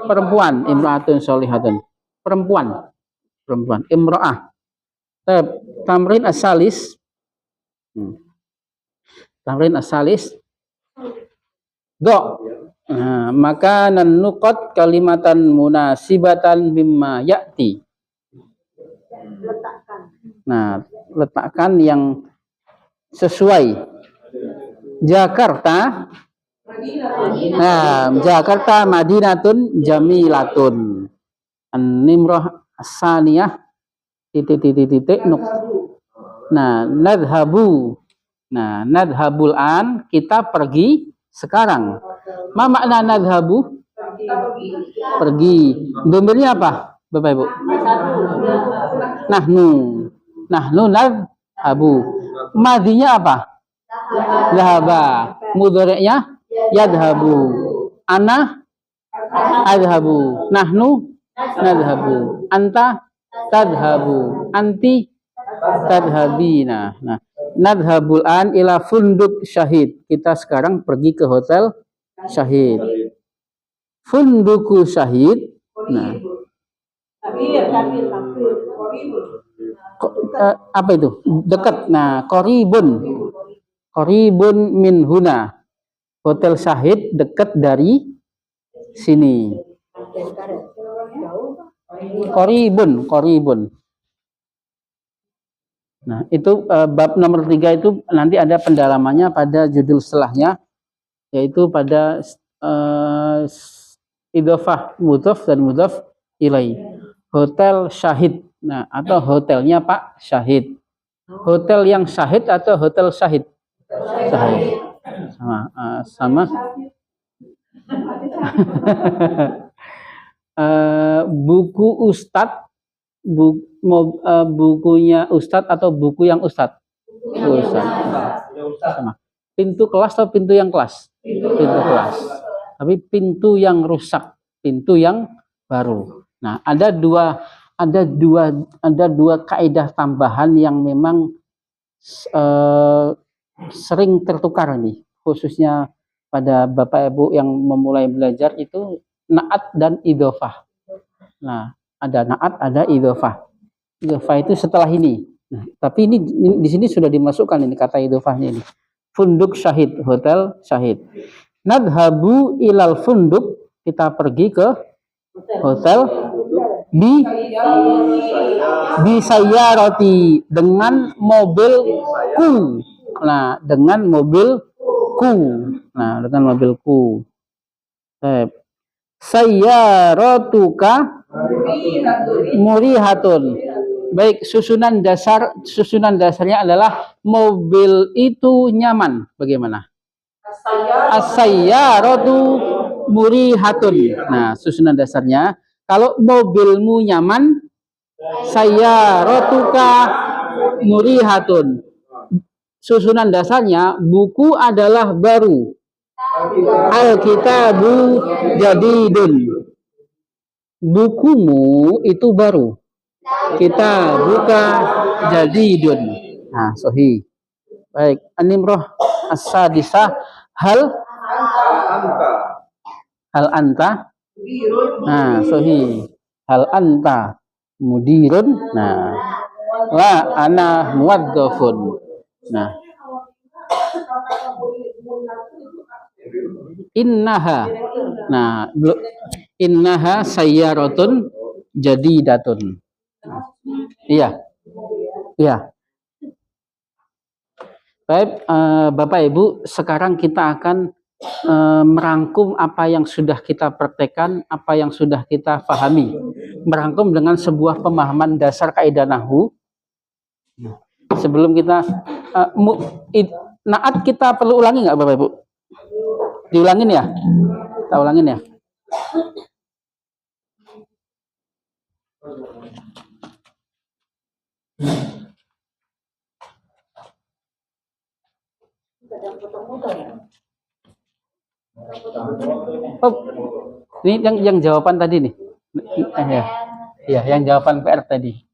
[SPEAKER 1] Perempuan. Imro'atun solihatun. Perempuan. Perempuan. Imro'ah. Tamrin asalis. Tamrin asalis. Do. Nah, maka nanukot kalimatan munasibatan bimma ya'ti. Nah, letakkan yang sesuai. Jakarta. Nah, Jakarta Madinatun jamilatun. An-nimrah as-saniyah titik nuk. Nah, nadhabu. Nah, nadhabul an, kita pergi sekarang. Ma makna nadhabu? Pergi. Domirnya apa, Bapak Ibu? Nahnu. Nahnu nadhabu. Madinya apa? Dhahaba. Mudhari'nya yadhabu. Ana adhabu. Nahnu nadhabu. Anta tadhabu. Anti tadhabina. Nah, nadhabul an ila funduk syahid. Kita sekarang pergi ke hotel syahid. Funduku syahid. Nah, apa itu? Dekat. Nah, koribun. Koribun min huna. Hotel syahid dekat dari sini. Koribun, koribun. Nah, itu bab nomor 3 itu nanti ada pendalamannya pada judul setelahnya, yaitu pada idhofah mudhof dan mudhof ilai. Hotel syahid. Nah, atau hotelnya Pak Syahid. Hotel yang syahid atau hotel syahid? Syahid. Sama. Buku Ustadz. Bukunya Ustadz atau buku yang Ustadz? Sama. Pintu kelas atau pintu yang kelas? Pintu kelas. Tapi pintu yang rusak, pintu yang baru. Nah, ada dua kaidah tambahan yang memang sering tertukar nih, khususnya pada Bapak Ibu yang memulai belajar itu naat dan idhofah. Nah, ada naat, ada idhofah. Idhofah itu setelah ini. Nah, tapi ini di sini sudah dimasukkan ini kata idhofahnya ini. Funduk syahid, hotel syahid. Nadhabu ilal funduk, kita pergi ke hotel di sayyarati, dengan mobilku. Nah, dengan mobilku. Nah, dengan mobilku. Sayyaratuka murihatun. Baik, susunan dasarnya adalah mobil itu nyaman. Bagaimana? As-sayyaratu murihatun. Nah, susunan dasarnya, kalau mobilmu nyaman, sayyaratuka murihatun. Susunan dasarnya, buku adalah baru. Al-kitabu jadidun. Bukumu itu baru. Kita buka jadidun. Nah, sahih. Baik, An-Nimrah as-sadisah. Hal anta. Nah, sahih. Hal anta mudirun. Nah, la ana muwaddafun. Nah, innaha. Nah, innaha sayyaratun jadidatun. Iya. Iya. Baik, Bapak Ibu, sekarang kita akan merangkum apa yang sudah kita praktekkan, apa yang sudah kita pahami merangkum dengan sebuah pemahaman dasar kaidah nahwu. Sebelum kita naat kita perlu ulangi nggak Bapak Ibu? Diulangin ya? Kita ulangin ya. Oh, ini yang jawaban tadi nih. Ya. Ya, yang jawaban PR tadi.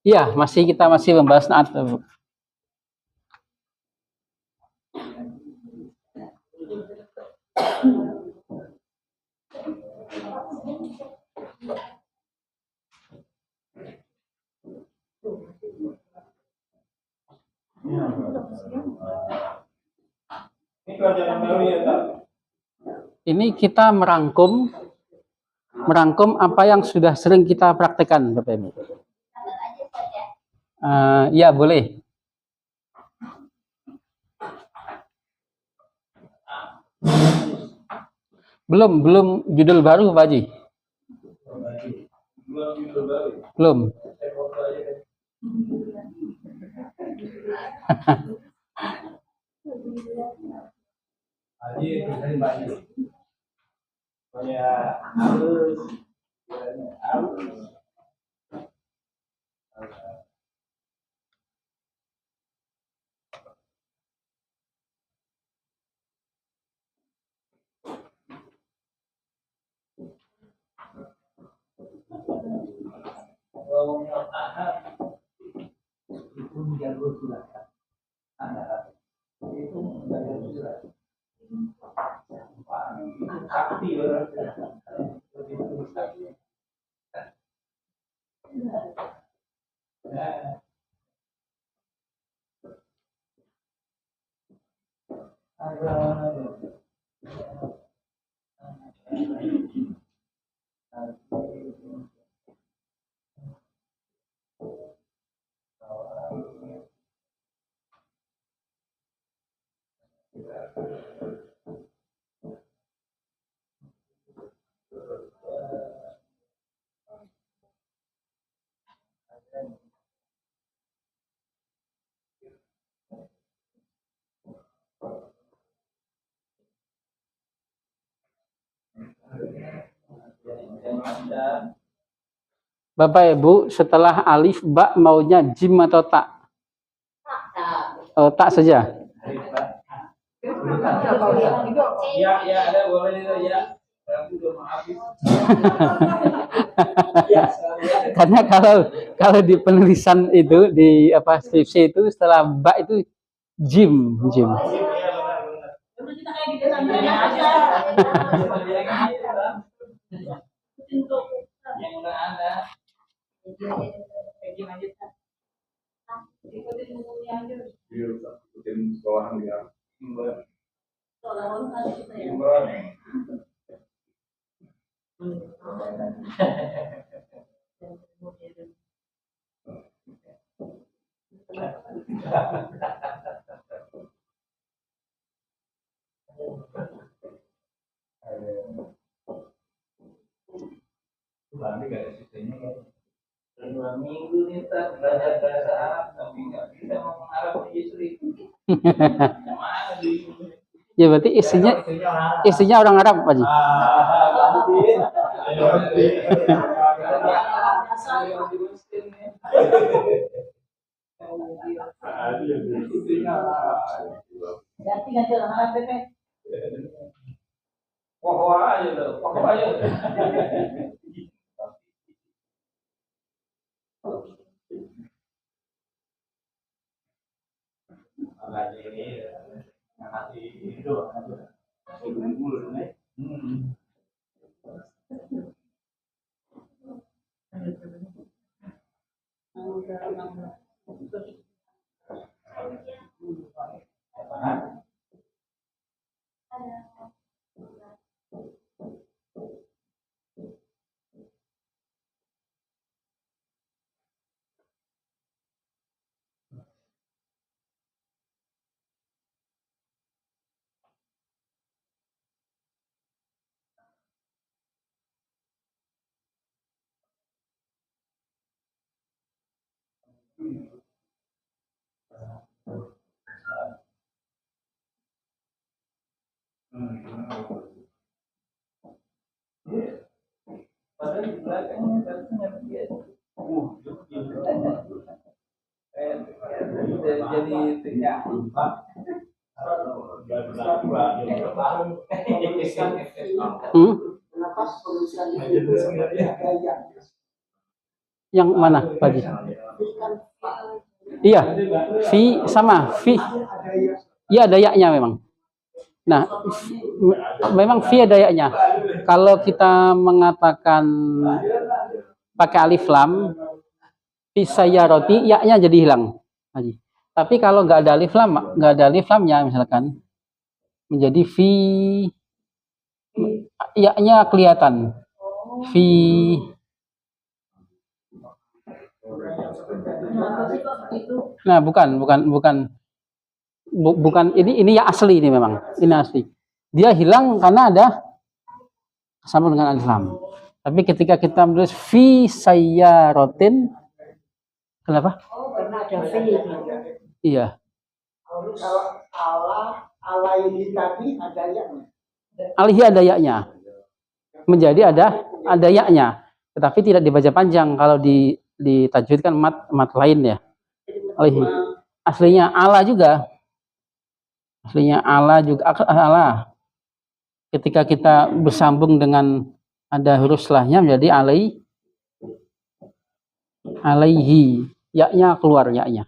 [SPEAKER 1] Iya, kita masih membahas naat. Ini kita merangkum apa yang sudah sering kita praktekkan, Bapak Ibu. Ya boleh. Belum judul baru, Pak Haji. Belum. Bapak Ibu, setelah alif ba maunya jim atau tak? Oh, tak saja.
[SPEAKER 4] Ya, ada boleh ya.
[SPEAKER 1] Karena kalau di penulisan itu di skripsi itu setelah ba itu jim. Ya berarti istrinya orang Arab, Pak Haji.
[SPEAKER 2] Ganti orang Arab, Pepe.
[SPEAKER 4] Pokok aja. Jadi tidak.
[SPEAKER 3] Kenapa penulisan itu gaya?
[SPEAKER 1] Yang mana Pak Haji? Iya, fi sama fi. Iya ada ya-nya memang. Nah, memang fi ada ya-nya. Kalau kita mengatakan pakai alif lam, fi sayyarati, ya-nya jadi hilang. Haji. Tapi kalau nggak ada alif lam, nggak ada alif lamnya misalkan menjadi fi, ya-nya kelihatan. Fi. Nah, bukan ini ya asli ini memang. Ini asli. Dia hilang karena ada sama dengan alif lam. Tapi ketika kita menulis fi sayyaratin, kenapa?
[SPEAKER 3] Karena ada fi.
[SPEAKER 1] Iya.
[SPEAKER 3] Kalau Allah ini tadi ada ya-nya.
[SPEAKER 1] Alih ada ya-nya. Menjadi ada ya-nya. Tetapi tidak dibaca panjang kalau ditajwidkan mat lain ya. Alih. Aslinya ala juga. Aslinya ala juga ala. Ketika kita bersambung dengan ada huruf setelahnya menjadi alaihi. Ya-nya keluar ya-nya.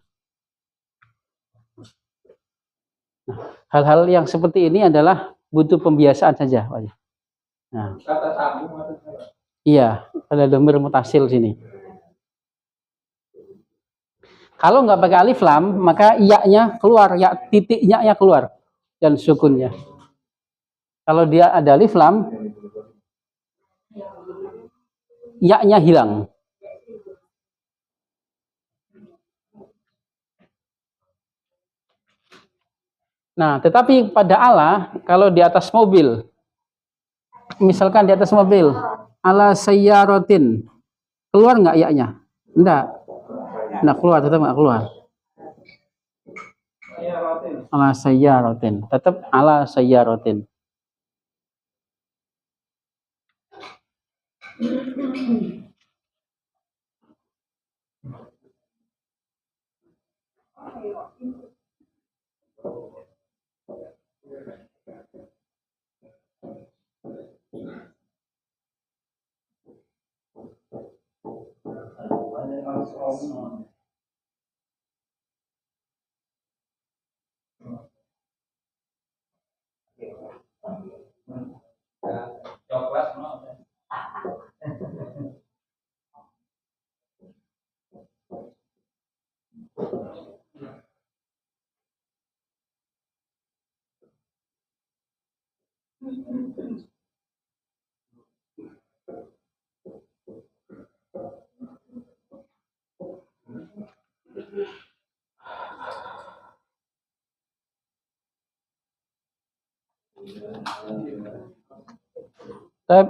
[SPEAKER 1] Nah, hal-hal yang seperti ini adalah butuh pembiasaan saja, Pak. Nah,
[SPEAKER 4] Kata sambung.
[SPEAKER 1] iya, ada dhamir mutasil sini. Kalau nggak pakai alif lam, maka ya-nya keluar, ya titiknya keluar dan sukunnya. Kalau dia ada alif lam, ya-nya hilang. Nah, tetapi pada Allah, kalau di atas mobil, misalkan di atas mobil, ala sayyaratin, keluar nggak ya-nya? Enggak. Nggak keluar, tetap nggak keluar. Ala sayyaratin, tetap ala sayyaratin.
[SPEAKER 4] Coklat.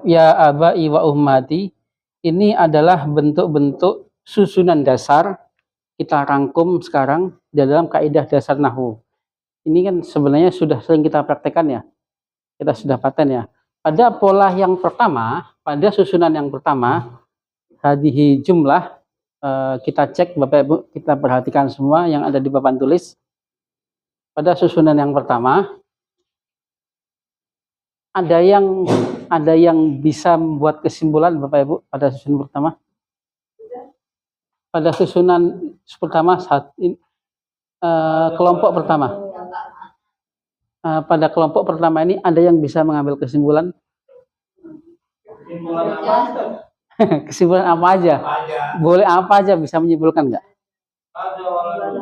[SPEAKER 1] Ya abai wa ummati, ini adalah bentuk-bentuk susunan dasar kita rangkum sekarang di dalam kaidah dasar nahwu. Ini kan sebenarnya sudah sering kita praktekkan ya. Kita sudah paten ya. Pada pola yang pertama, pada susunan yang pertama, hadihi jumlah, kita cek Bapak Ibu, kita perhatikan semua yang ada di papan tulis. Pada susunan yang pertama, ada yang bisa membuat kesimpulan Bapak Ibu pada susunan pertama? Pada susunan pertama kelompok pertama. pada kelompok pertama ini ada yang bisa mengambil kesimpulan?
[SPEAKER 4] Simpulan apa?
[SPEAKER 1] Kesimpulan apa aja? Boleh apa aja bisa menyimpulkan nggak?
[SPEAKER 4] Ada orang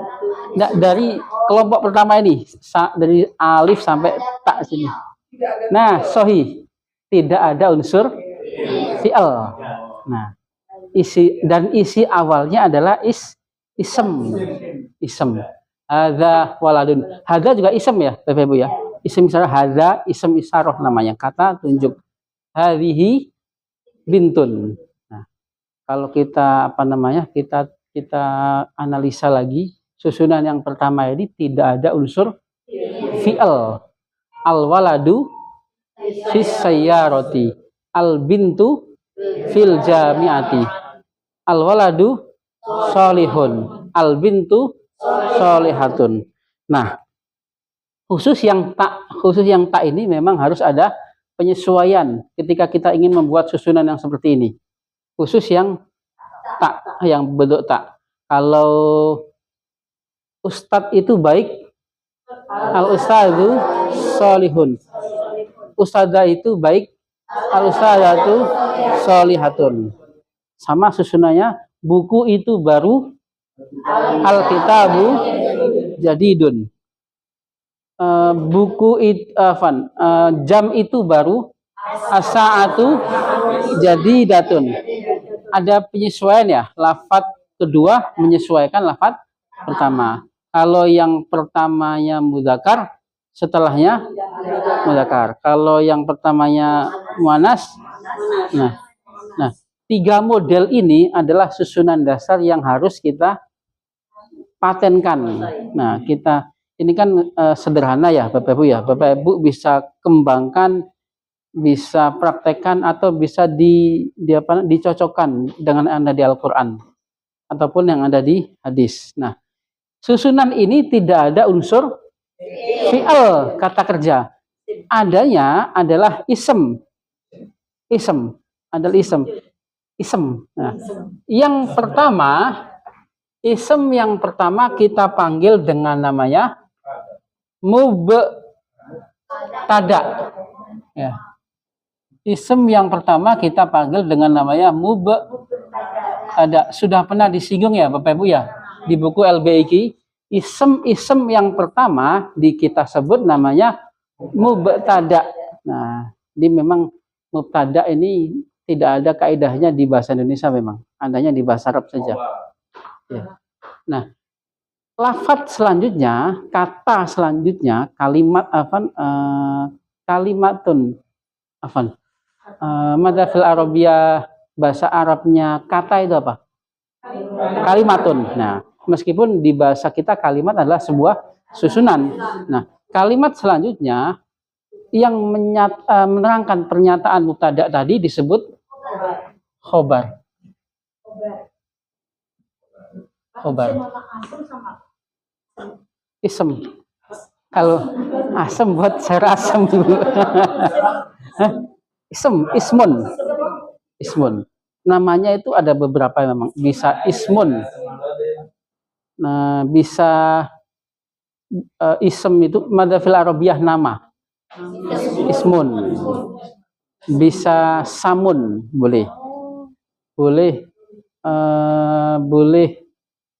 [SPEAKER 1] Nggak, dari kelompok pertama ini, dari alif sampai tak sini.
[SPEAKER 3] Tidak ada
[SPEAKER 1] Nah, sohi, tidak ada unsur fi'al. Nah, isi awalnya adalah isem. Hadza waladun. Hadza juga isem ya, Bapak Ibu ya. Isem misalnya hadza, isem isaroh namanya, kata tunjuk. Hadhihi bintun. Nah, kalau kita kita analisa lagi, susunan yang pertama ini tidak ada unsur fi'al. Al waladu fis sayyarati, al bintu fil jamiati. Al waladu solihun, al bintu solihatun. Nah, khusus yang tak ini memang harus ada penyesuaian ketika kita ingin membuat susunan yang seperti ini. Khusus yang tak, yang bentuk tak. Kalau ustadz itu baik, al ustadzu solihun. Ustadzah itu baik, al ustadzatu solihatun. Sama susunannya, buku itu baru, al kitabu jadidun. Jam itu baru, as-sa'atu jadidatun. Ada penyesuaian ya, lafadz kedua menyesuaikan lafadz pertama. Kalau yang pertamanya mudzakkar, setelahnya mudzakkar. Kalau yang pertamanya muannas, nah, tiga model ini adalah susunan dasar yang harus kita patenkan. Nah, ini kan sederhana ya, Bapak Ibu ya. Bapak Ibu bisa kembangkan, bisa praktekkan atau bisa dicocokkan dengan yang ada di Al-Qur'an ataupun yang ada di hadis. Nah, susunan ini tidak ada unsur fi'al, kata kerja. Adanya adalah isem. Adalah isem. Nah, yang pertama, isem yang pertama kita panggil dengan namanya mubtada. Ya. Isem yang pertama kita panggil dengan namanya mubtada. Sudah pernah disinggung ya Bapak Ibu ya di buku LBIQ. Isem yang pertama kita sebut namanya mubtada. Nah, ini memang mubtada ini tidak ada kaidahnya di bahasa Indonesia, memang adanya di bahasa Arab saja. Ya. Nah, lafadz selanjutnya, kata selanjutnya, kalimatun, mada fil Arabiyah, bahasa Arabnya kata itu apa? Kalimatun. Nah, meskipun di bahasa kita kalimat adalah sebuah susunan. Nah, kalimat selanjutnya yang menerangkan pernyataan mubtada tadi disebut khobar. Isem. Kalau asem buat sayur asem dulu. Ismun. Namanya itu ada beberapa memang. Bisa ismun. Nah, bisa isem itu madafil arabiyah nama. Ismun. Bisa samun, boleh. Boleh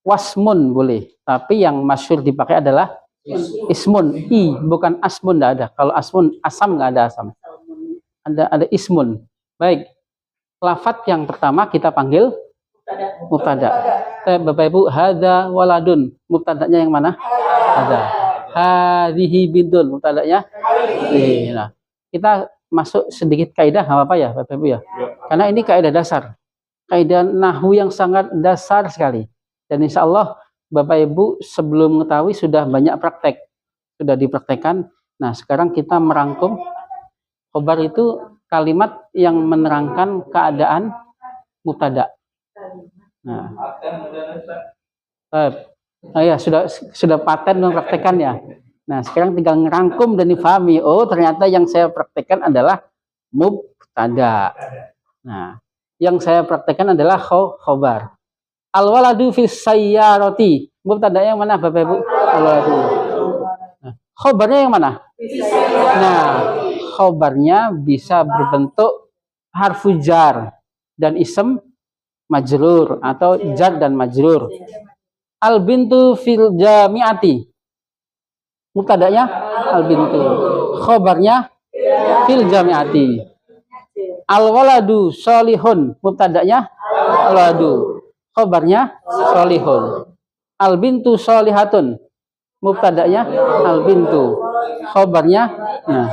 [SPEAKER 1] wasmun, boleh. Tapi yang masyhur dipakai adalah ismun. Bukan asmun, enggak ada. Kalau asam enggak ada asam. Ada ismun. Baik. Lafadz yang pertama kita panggil mubtada. Bapak Ibu, hadza waladun. Mubtadanya yang mana? Hadza. Hadhihi bintun. Mubtadanya? Nah, kita masuk sedikit kaidah, enggak apa-apa ya Bapak Ibu ya. Karena ini kaidah dasar. Kaidah nahwu yang sangat dasar sekali. Dan insya Allah Bapak Ibu sebelum mengetahui sudah banyak praktek. Sudah dipraktekkan. Nah, sekarang kita merangkum. Khobar itu kalimat yang menerangkan keadaan mubtada. Nah, ya sudah paten mempraktekannya. Nah, sekarang tinggal ngerangkum dan difahami. Oh, ternyata yang saya praktekkan adalah mubtada. Nah, yang saya praktekkan adalah khobar. Al waladu fis sayyarati. Mubtada yang mana Bapak Ibu? Al waladu. Nah, Khobarnya yang mana? Nah, khobarnya bisa berbentuk harfu jar dan ism majrur atau jar dan majrur. Al bintu fil jamiati. Mubtada'nya al bintu. Khobarnya fil jamiati. Al waladu solihun. Mubtada'nya al waladu. Khobarnya solihun. Al bintu solihatun. Mubtada'nya al bintu. Khobarnya nah,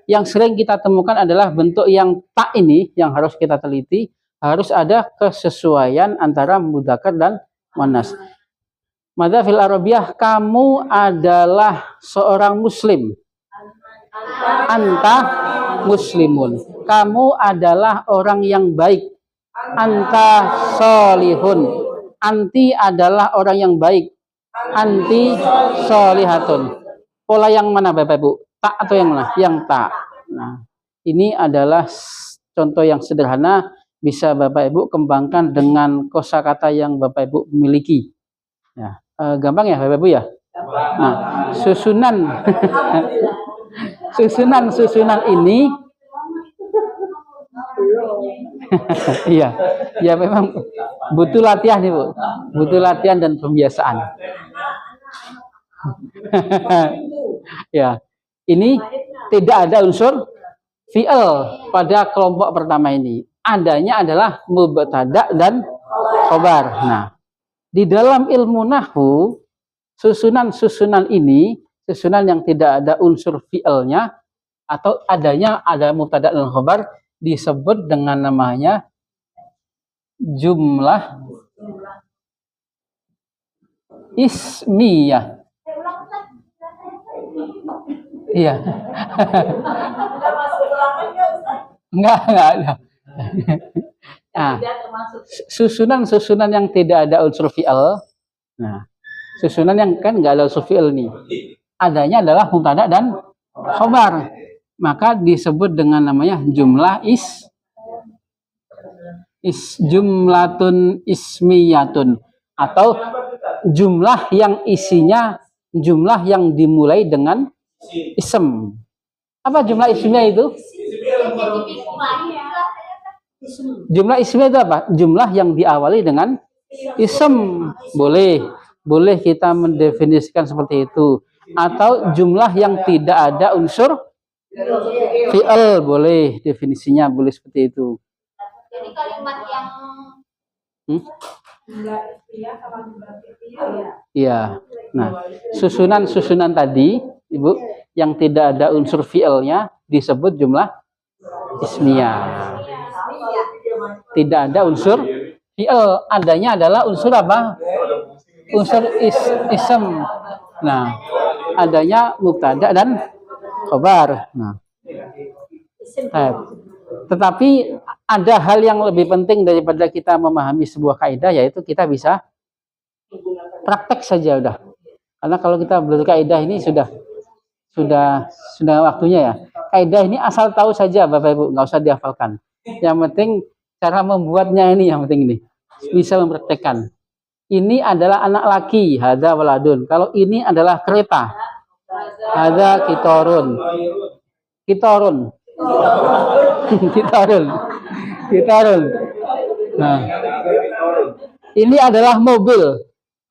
[SPEAKER 1] yang sering kita temukan adalah bentuk yang tak ini yang harus kita teliti, harus ada kesesuaian antara mudzakkar dan muannas. Madza fil Arabiyah, kamu adalah seorang muslim. Anta muslimun. Kamu adalah orang yang baik. Anta solihun. Anti adalah orang yang baik. Anti solihatun. Pola yang mana Bapak Ibu? Tak atau yang mana? Yang tak. Nah, ini adalah contoh yang sederhana, bisa Bapak Ibu kembangkan dengan kosakata yang Bapak Ibu miliki. Ya, gampang ya Bapak Ibu ya. Nah, susunan ini iya, ya memang butuh latihan nih Bu, butuh latihan dan pembiasaan. Ya, ini tidak ada unsur fi'il pada kelompok pertama ini. Adanya adalah mubtada dan khobar. Nah, di dalam ilmu nahwu, susunan ini, susunan yang tidak ada unsur fi'ilnya atau adanya ada mubtada dan khobar, disebut dengan namanya jumlah ismiyah. Iya. Enggak ada. Nah, susunan yang tidak ada unsur fi'il. Nah, susunan yang kan enggak ada unsur fi'il nih. Adanya adalah mubtada dan khobar. Maka disebut dengan namanya jumlah jumlatun ismiyatun, atau jumlah yang isinya jumlah yang dimulai dengan ism. Apa jumlah ismiyah itu? Jumlah ismiyah itu apa? Jumlah yang diawali dengan ism. Boleh kita mendefinisikan seperti itu. Atau jumlah yang tidak ada unsur fi'il, boleh definisinya, boleh seperti itu.
[SPEAKER 2] Jadi kalimat yang
[SPEAKER 1] Iya. Nah, susunan tadi, Ibu, yang tidak ada unsur fi'ilnya disebut jumlah ismiyah. Tidak ada unsur fi'il, adanya adalah unsur apa? Unsur ism. Nah, adanya mubtada dan khobar. Nah, tetapi ada hal yang lebih penting daripada kita memahami sebuah kaidah, yaitu kita bisa praktek saja udah. Karena kalau kita belajar kaidah ini sudah waktunya ya. Kaidah ini asal tahu saja Bapak Ibu, nggak usah dihafalkan. Yang penting cara membuatnya ini yang penting ini. Bisa mempraktekkan. Ini adalah anak laki, hadza waladun. Kalau ini adalah kereta, hadza kitorun. Kitorun. Kitorun. Nah, ini adalah mobil.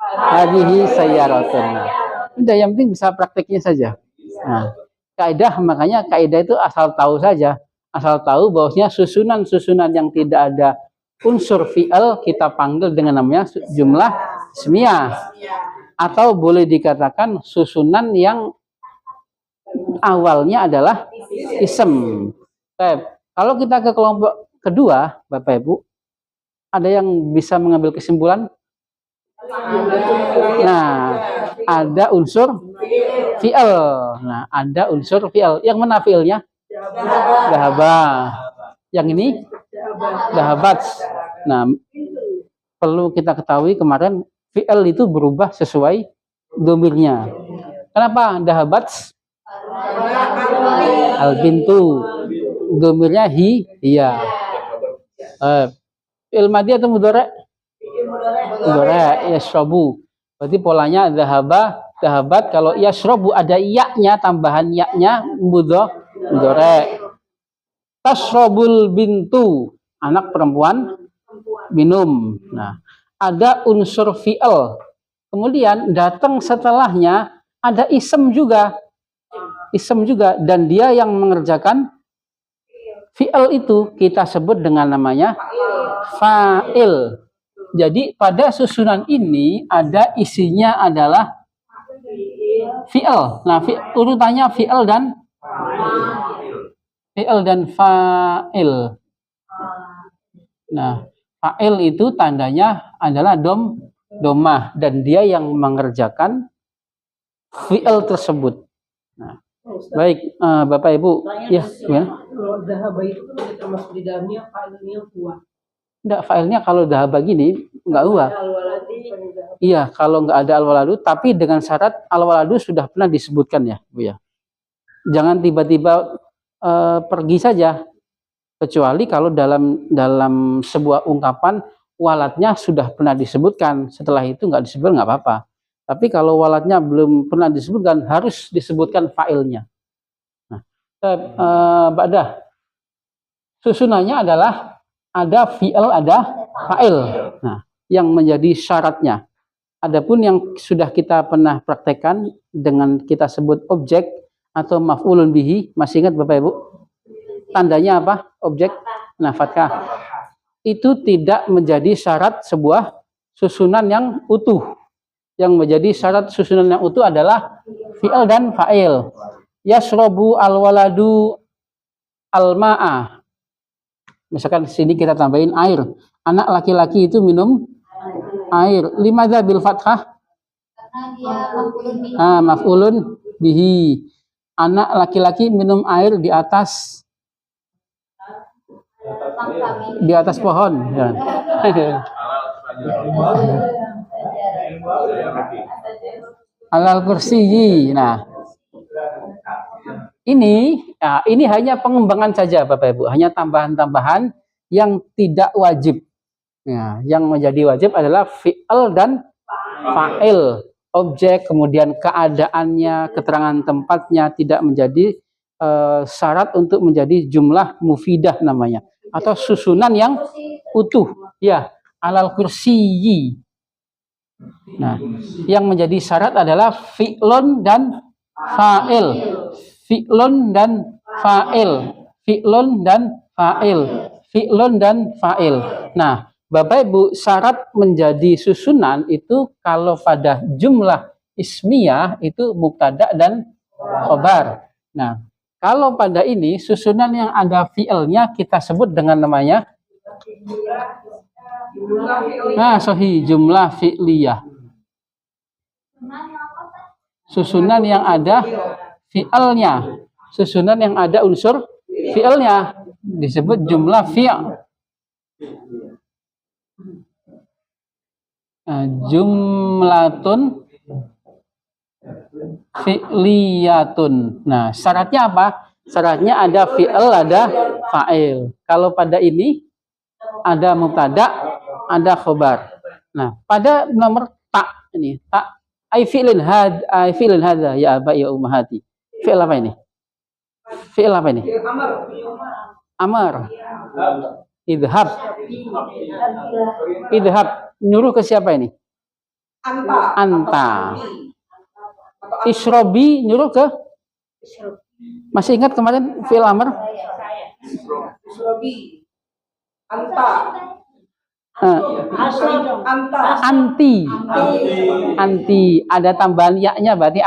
[SPEAKER 1] Hadhihi sayyaratun. Nah, udah, yang penting bisa prakteknya saja. Nah, kaidah, makanya kaidah itu asal tahu saja. Asal tahu bahwasanya susunan yang tidak ada unsur fi'il kita panggil dengan namanya jumlah ismiyah. Atau boleh dikatakan susunan yang awalnya adalah ism. Kalau kita ke kelompok kedua, Bapak Ibu, ada yang bisa mengambil kesimpulan? Nah, ada unsur fi'il. Nah, ada unsur fi'il. Yang mana fi'ilnya? Dhahaba. Yang ini? Dhahabat. Nah, perlu kita ketahui kemarin fi'il itu berubah sesuai domirnya. Kenapa? Dhahabat al-bintu. Domirnya hiya. Fi'il madhi atau mudhari'? Mudhari', yashrabu. Berarti polanya dhahaba Dahabat kalau yashrobu ada ya-nya, tambahan ya-nya mudhari. Tashrobul bintu, anak perempuan minum. Nah, ada unsur fi'il. Kemudian datang setelahnya ada isem juga. Isem juga, dan dia yang mengerjakan fi'il itu kita sebut dengan namanya fa'il. Jadi pada susunan ini ada isinya adalah fi'il. Nah, urutannya fi'il dan fa'il. Nah, fa'il itu tandanya adalah domah dan dia yang mengerjakan fi'il tersebut. Nah, baik, Bapak Ibu, ya, gimana?
[SPEAKER 3] Kalau dahaba itu kan termasuk di dalamnya fa'ilnya huwa.
[SPEAKER 1] Enggak, filenya kalau dahaba gini enggak huwa. Iya, kalau enggak ada al-waladu, tapi dengan syarat al-waladu sudah pernah disebutkan ya, Bu ya. Jangan tiba-tiba pergi saja, kecuali kalau dalam sebuah ungkapan walatnya sudah pernah disebutkan, setelah itu enggak disebut enggak apa-apa. Tapi kalau walatnya belum pernah disebutkan, harus disebutkan fa'ilnya. Nah, ba'dah susunannya adalah ada fi'il, ada fa'il. Nah, yang menjadi syaratnya. Adapun yang sudah kita pernah praktekkan dengan kita sebut objek atau maf'ulun bihi, masih ingat Bapak Ibu? Tandanya apa? Objek. Nah, fathah. Itu tidak menjadi syarat sebuah susunan yang utuh. Yang menjadi syarat susunan yang utuh adalah fi'il dan fa'il. Yashrobu al-waladu al-ma'a. Misalkan di sini kita tambahin air. Anak laki-laki itu minum air. Limadza bil fathah? Maf'ulun bihi. Anak laki-laki minum air di atas pohon. Ya. Alal kursiyi. Nah, ini hanya pengembangan saja Bapak Ibu, hanya tambahan-tambahan yang tidak wajib. Ya, yang menjadi wajib adalah fi'il dan fa'il. Objek, kemudian keadaannya, keterangan tempatnya tidak menjadi syarat untuk menjadi jumlah mufidah namanya, atau susunan yang utuh. Ya, alal kursiyi. Nah, yang menjadi syarat adalah fi'lun dan fa'il. Fi'lun dan fa'il. Fi'lun dan fa'il. Fi'lun dan fa'il. Nah, Bapak Ibu, syarat menjadi susunan itu kalau pada jumlah ismiyah itu mubtada dan khobar. Nah, kalau pada ini susunan yang ada fi'ilnya kita sebut dengan namanya jumlah fi'liyah. Susunan yang ada fi'ilnya, susunan yang ada unsur fi'ilnya disebut jumlah fi'il. Jumlatun fi'liyatun. Nah, syaratnya apa? Syaratnya ada fi'il, ada fa'il. Kalau pada ini ada mubtada, ada khobar. Nah, pada nomor ta ini, ta ai fi'lin hadza ya abai ya ummahati. Fi'il apa ini? Fi'il apa ini? Amar. Idhab. Idhab. Nyuruh ke siapa ini? Anta. Isrobi nyuruh ke? Masih ingat kemarin fi'il amr?
[SPEAKER 3] Isrobi. Anta. Anti. Ada tambahan ya-nya berarti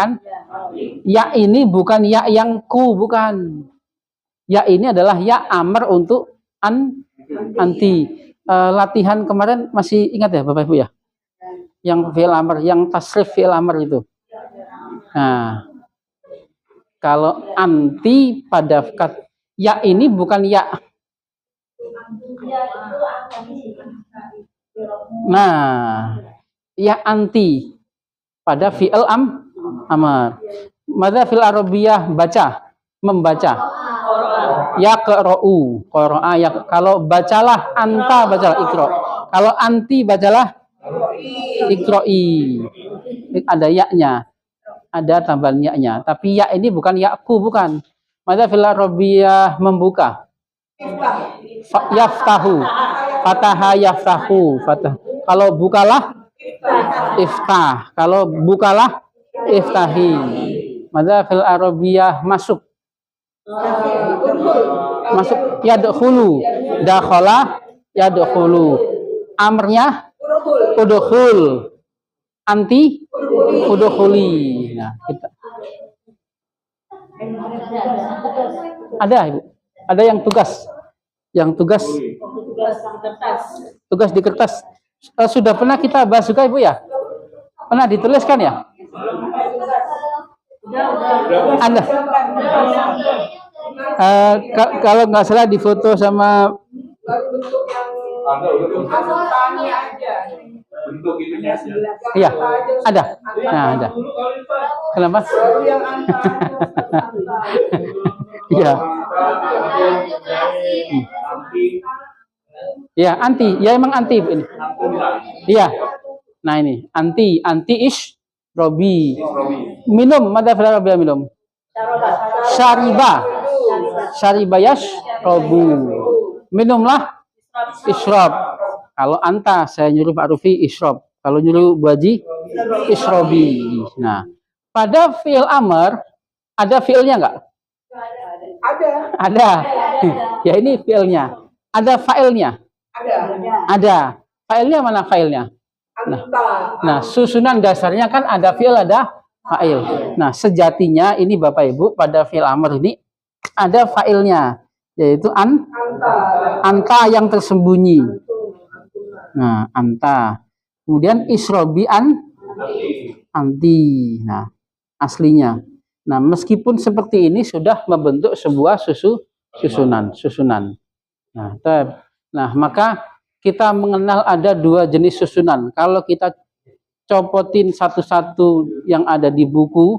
[SPEAKER 3] ya ini bukan ya yang ku, bukan. Ya ini adalah ya amr untuk anti. Latihan kemarin masih ingat ya Bapak Ibu ya? Yang fi'il amr, yang tasrif fi'il amr itu. Nah, kalau anti pada ya ini bukan ya. Nah, ya anti pada fi'il amr. Madza fil arabiyah baca, membaca. Ya qra'u, qara'a ya. Kalau bacalah anta bacalah iqra. Kalau anti bacalah iqra'i. Ada ya-nya. ada tambahan ya-nya. Tapi ya ini bukan yaku, bukan. Mada fil arabiyah membuka. Yaftahu. Fataha yaftahu. Fatah. Kalau bukalah iftah. Kalau bukalah iftahi. Mada fil arabiyah masuk. Masuk yadkhulu. Dakhala yadkhulu. Amrnya udkhul. Anti udkhuli. Nah, kita ada Ibu. Ada yang tugas. Yang tugas di kertas. Sudah pernah kita bahas juga Ibu ya? Pernah dituliskan ya? Anda kalau nggak salah difoto sama
[SPEAKER 4] bentuk itunya
[SPEAKER 3] iya, ada. Nah, ada. Kenapa? Iya. Ya, anti. Ya emang anti ini. Iya. Nah, ini anti ish robi. Minum, mada fil arabiyah minum. Syaribayash robu. Minumlah isrob. Kalau anta saya nyuruh Pak Rufi isrob. Kalau nyuruh Bu Haji isrobi. Nah, pada fi'il amr ada fi'ilnya enggak? Ada. Ya ini fi'ilnya. Ada fa'ilnya? Ada. Fa'ilnya mana fa'ilnya? Nah, susunan dasarnya kan ada fi'il, ada fa'il. Nah, sejatinya ini Bapak Ibu pada fi'il amr ini ada fa'ilnya, yaitu anta yang tersembunyi. Nah, anta. Kemudian isrobi anti. Nah, aslinya. Nah, meskipun seperti ini sudah membentuk sebuah susunan. Nah, maka kita mengenal ada dua jenis susunan. Kalau kita copotin satu-satu yang ada di buku,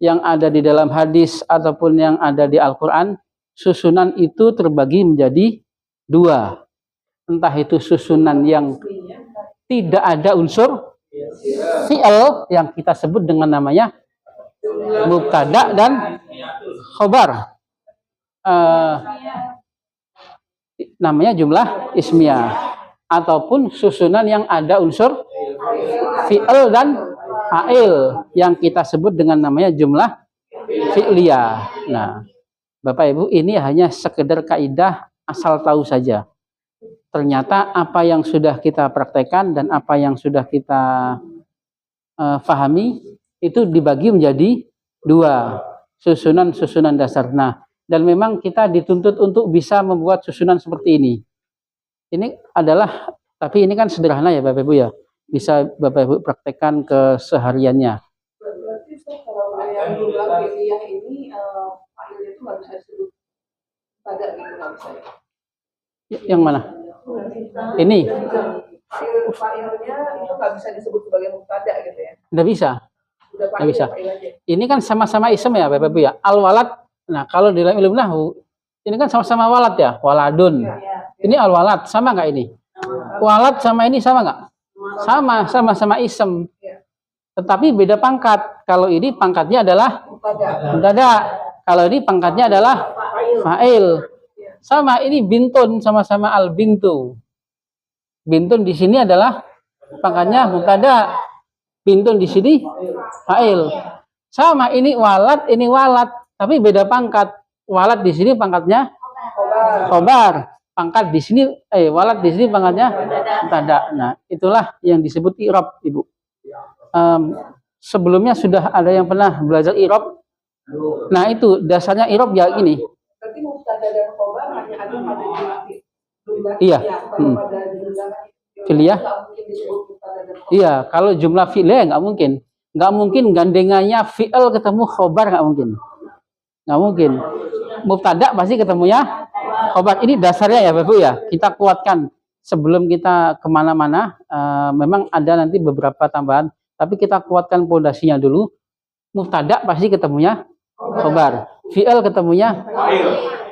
[SPEAKER 3] yang ada di dalam hadis ataupun yang ada di Al-Quran, susunan itu terbagi menjadi dua. Entah itu susunan yang tidak ada unsur fi'il yang kita sebut dengan namanya mubtada dan khobar, namanya jumlah ismiyah, ataupun susunan yang ada unsur fi'il dan fa'il yang kita sebut dengan namanya jumlah fi'liyah. Nah, Bapak Ibu, ini hanya sekedar kaidah asal tahu saja. Ternyata apa yang sudah kita praktekkan dan apa yang sudah kita fahami itu dibagi menjadi dua, susunan dasar. Nah, dan memang kita dituntut untuk bisa membuat susunan seperti ini. Ini adalah, tapi ini kan sederhana ya Bapak Ibu ya, bisa Bapak Ibu praktekkan kesehariannya.
[SPEAKER 5] Berarti kalau yang jumlah fi'liyah ini fa'ilnya itu nggak bisa disebut pada gitu, nggak bisa ya?
[SPEAKER 3] Yang mana? Ini
[SPEAKER 5] Fa'ilnya itu nggak bisa disebut sebagai mubtada gitu ya?
[SPEAKER 3] nggak bisa.
[SPEAKER 5] Udah
[SPEAKER 3] Nggak bisa.
[SPEAKER 5] fa'il aja.
[SPEAKER 3] Ini kan sama-sama isem ya Bapak Ibu ya. Al-walad. Nah, kalau di dalam ilmu nahwu ini kan sama-sama walad ya, waladun. Ini al-walad, sama nggak ini? Walad sama ini sama nggak? Sama-sama isem. Tetapi beda pangkat. Kalau ini pangkatnya adalah mubtada. Kalau ini pangkatnya adalah fa'il. Sama ini bintun, sama-sama al-bintu. Bintun di sini adalah pangkatnya mubtada. Bintun di sini fa'il. Sama ini walad, tapi beda pangkat. Walad di sini pangkatnya khobar. Pangkat di sini walad di sini pangkatnya mubtada. Nah, itulah yang disebut i'rab, Ibu. Sebelumnya sudah ada yang pernah belajar i'rab. Nah, itu dasarnya i'rab ya ini.
[SPEAKER 5] Berarti mubtada dan khobar hanya ada pada jumlah fi'il.
[SPEAKER 3] Iya.
[SPEAKER 5] Kalau pada jumlah
[SPEAKER 3] Fi'liyah.
[SPEAKER 5] nggak mungkin disebut mubtada dan khobar.
[SPEAKER 3] Iya, kalau jumlah fi'liyah nggak mungkin. Nggak mungkin gandengannya fi'il ketemu khobar, nggak mungkin. Nggak mungkin. Mubtada pasti ketemunya khobar. Ini dasarnya ya Bapak ya. Kita kuatkan sebelum kita kemana-mana. Memang ada nanti beberapa tambahan, tapi kita kuatkan pondasinya dulu. Mubtada pasti ketemunya khobar. Fi'il ketemunya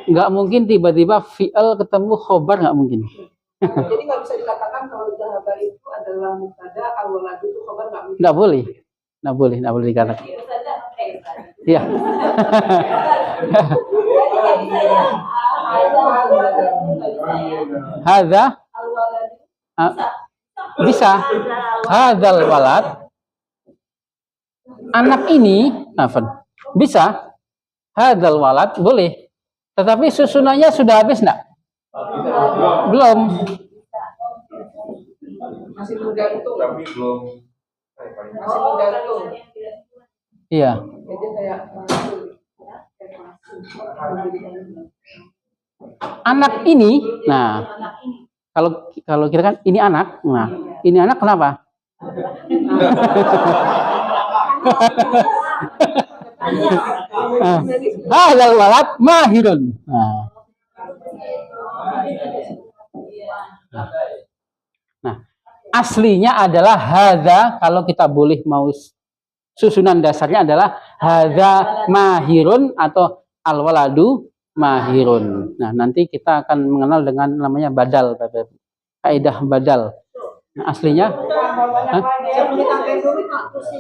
[SPEAKER 3] nggak mungkin tiba-tiba fi'il ketemu khobar, nggak mungkin.
[SPEAKER 5] Jadi nggak bisa dikatakan kalau dhahaba itu adalah mubtada, al-waladu itu khobar, nggak mungkin.
[SPEAKER 3] Nggak boleh dikatakan. Ya. Hadza bisa. Hadzal walad. Anak ini, afan. Bisa. Hadzal walad boleh. Tetapi susunannya sudah habis enggak? Belum.
[SPEAKER 5] Masih menggantung.
[SPEAKER 4] Tapi belum.
[SPEAKER 5] Masih menggantung.
[SPEAKER 3] Iya.
[SPEAKER 5] Jadi kayak
[SPEAKER 3] Anak ini, nah, kalau kita kan ini anak, nah, ini anak kenapa? Hadzal walad mahirun. Nah, aslinya adalah hadza, kalau kita boleh mau susunan dasarnya adalah hadza mahirun atau al-waladu mahirun. Nah, nanti kita akan mengenal dengan namanya badal, kaidah badal. Nah, aslinya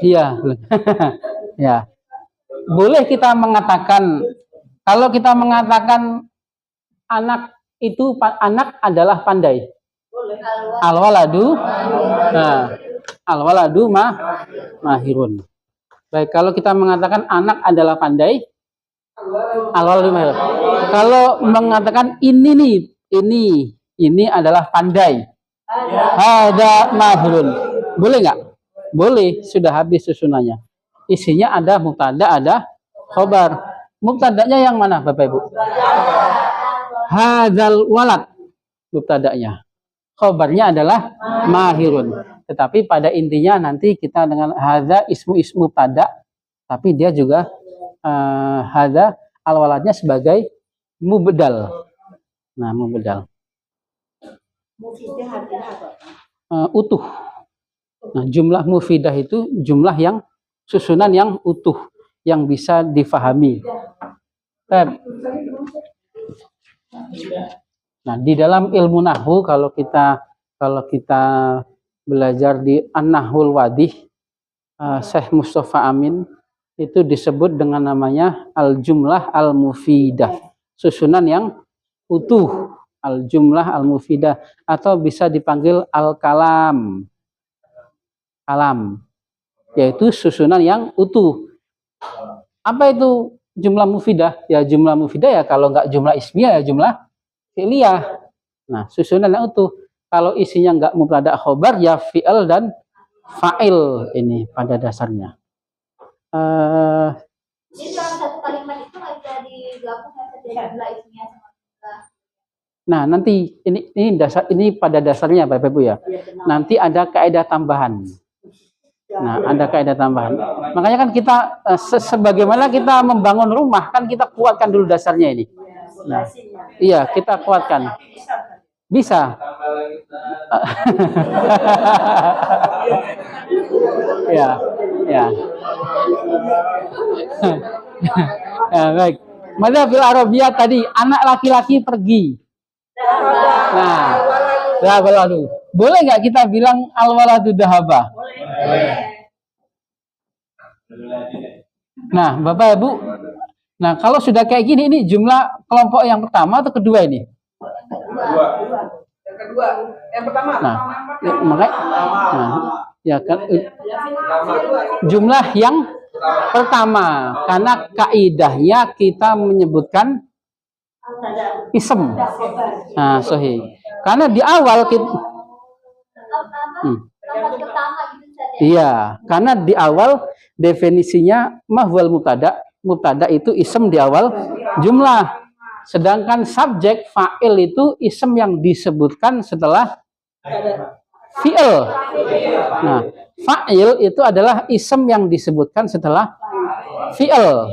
[SPEAKER 3] iya. Ya. Boleh kita mengatakan, kalau kita mengatakan anak itu, anak adalah pandai. Al-waladu, nah, al-waladu mahirun. Baik, kalau kita mengatakan anak adalah pandai, al-waladu mahirun. Kalau mengatakan ini nih, ini adalah pandai, ada mahirun. Boleh nggak? Boleh, sudah habis susunannya. Isinya ada mubtada, ada khobar. Mubtadanya yang mana, Bapak Ibu? Hadzal walad, mubtadanya. Khobarnya adalah mahirun. Tetapi pada intinya nanti kita dengan hadza ismu mubtada, tapi dia juga hadza al-waladnya sebagai mubdal. Nah, mubdal. Utuh. Nah, jumlah mufidah itu jumlah yang susunan yang utuh, yang bisa difahami. Nah, di dalam ilmu nahwu kalau kita belajar di An-Nahwul Wadih, Syekh Mustafa Amin itu disebut dengan namanya al-jumlah al-mufidah, susunan yang utuh, al-jumlah al-mufidah, atau bisa dipanggil al-kalam. Kalam, yaitu susunan yang utuh. Apa itu jumlah mufidah? Ya jumlah mufidah ya kalau nggak jumlah ismiyah ya jumlah fi'liyah. Nah, susunan yang utuh. Kalau isinya nggak mubtada khobar ya fi'il dan fa'il ini pada dasarnya.
[SPEAKER 2] Jadi dalam satu kalimat itu nggak bisa digabung ya jumlah ismiyah sama jumlah.
[SPEAKER 3] Nah, nanti ini pada dasarnya Bapak Ibu ya. Nanti ada kaidah tambahan. Nah, ada kaidah tambahan. Makanya kan kita sebagaimana kita membangun rumah kan kita kuatkan dulu dasarnya ini. Nah, iya, kita kuatkan. Bisa. Ya, ya. Ya, baik. Madzhabil Arabiyah tadi anak laki-laki pergi. Nah, waladu. Boleh nggak kita bilang al-waladu dahaba? Nah, Bapak Ibu, nah kalau sudah kayak gini, ini jumlah kelompok yang pertama atau kedua ini?
[SPEAKER 5] Yang kedua, yang pertama.
[SPEAKER 3] Nah, makanya, ya kan, jumlah yang pertama, karena kaidahnya kita menyebutkan ism. Nah, sahih. Karena di awal kita iya, karena di awal definisinya mahwal mubtada. Mubtada itu ism di awal jumlah. Sedangkan subjek fa'il itu ism yang disebutkan setelah fi'il. Nah, fa'il itu adalah ism yang disebutkan setelah fi'il.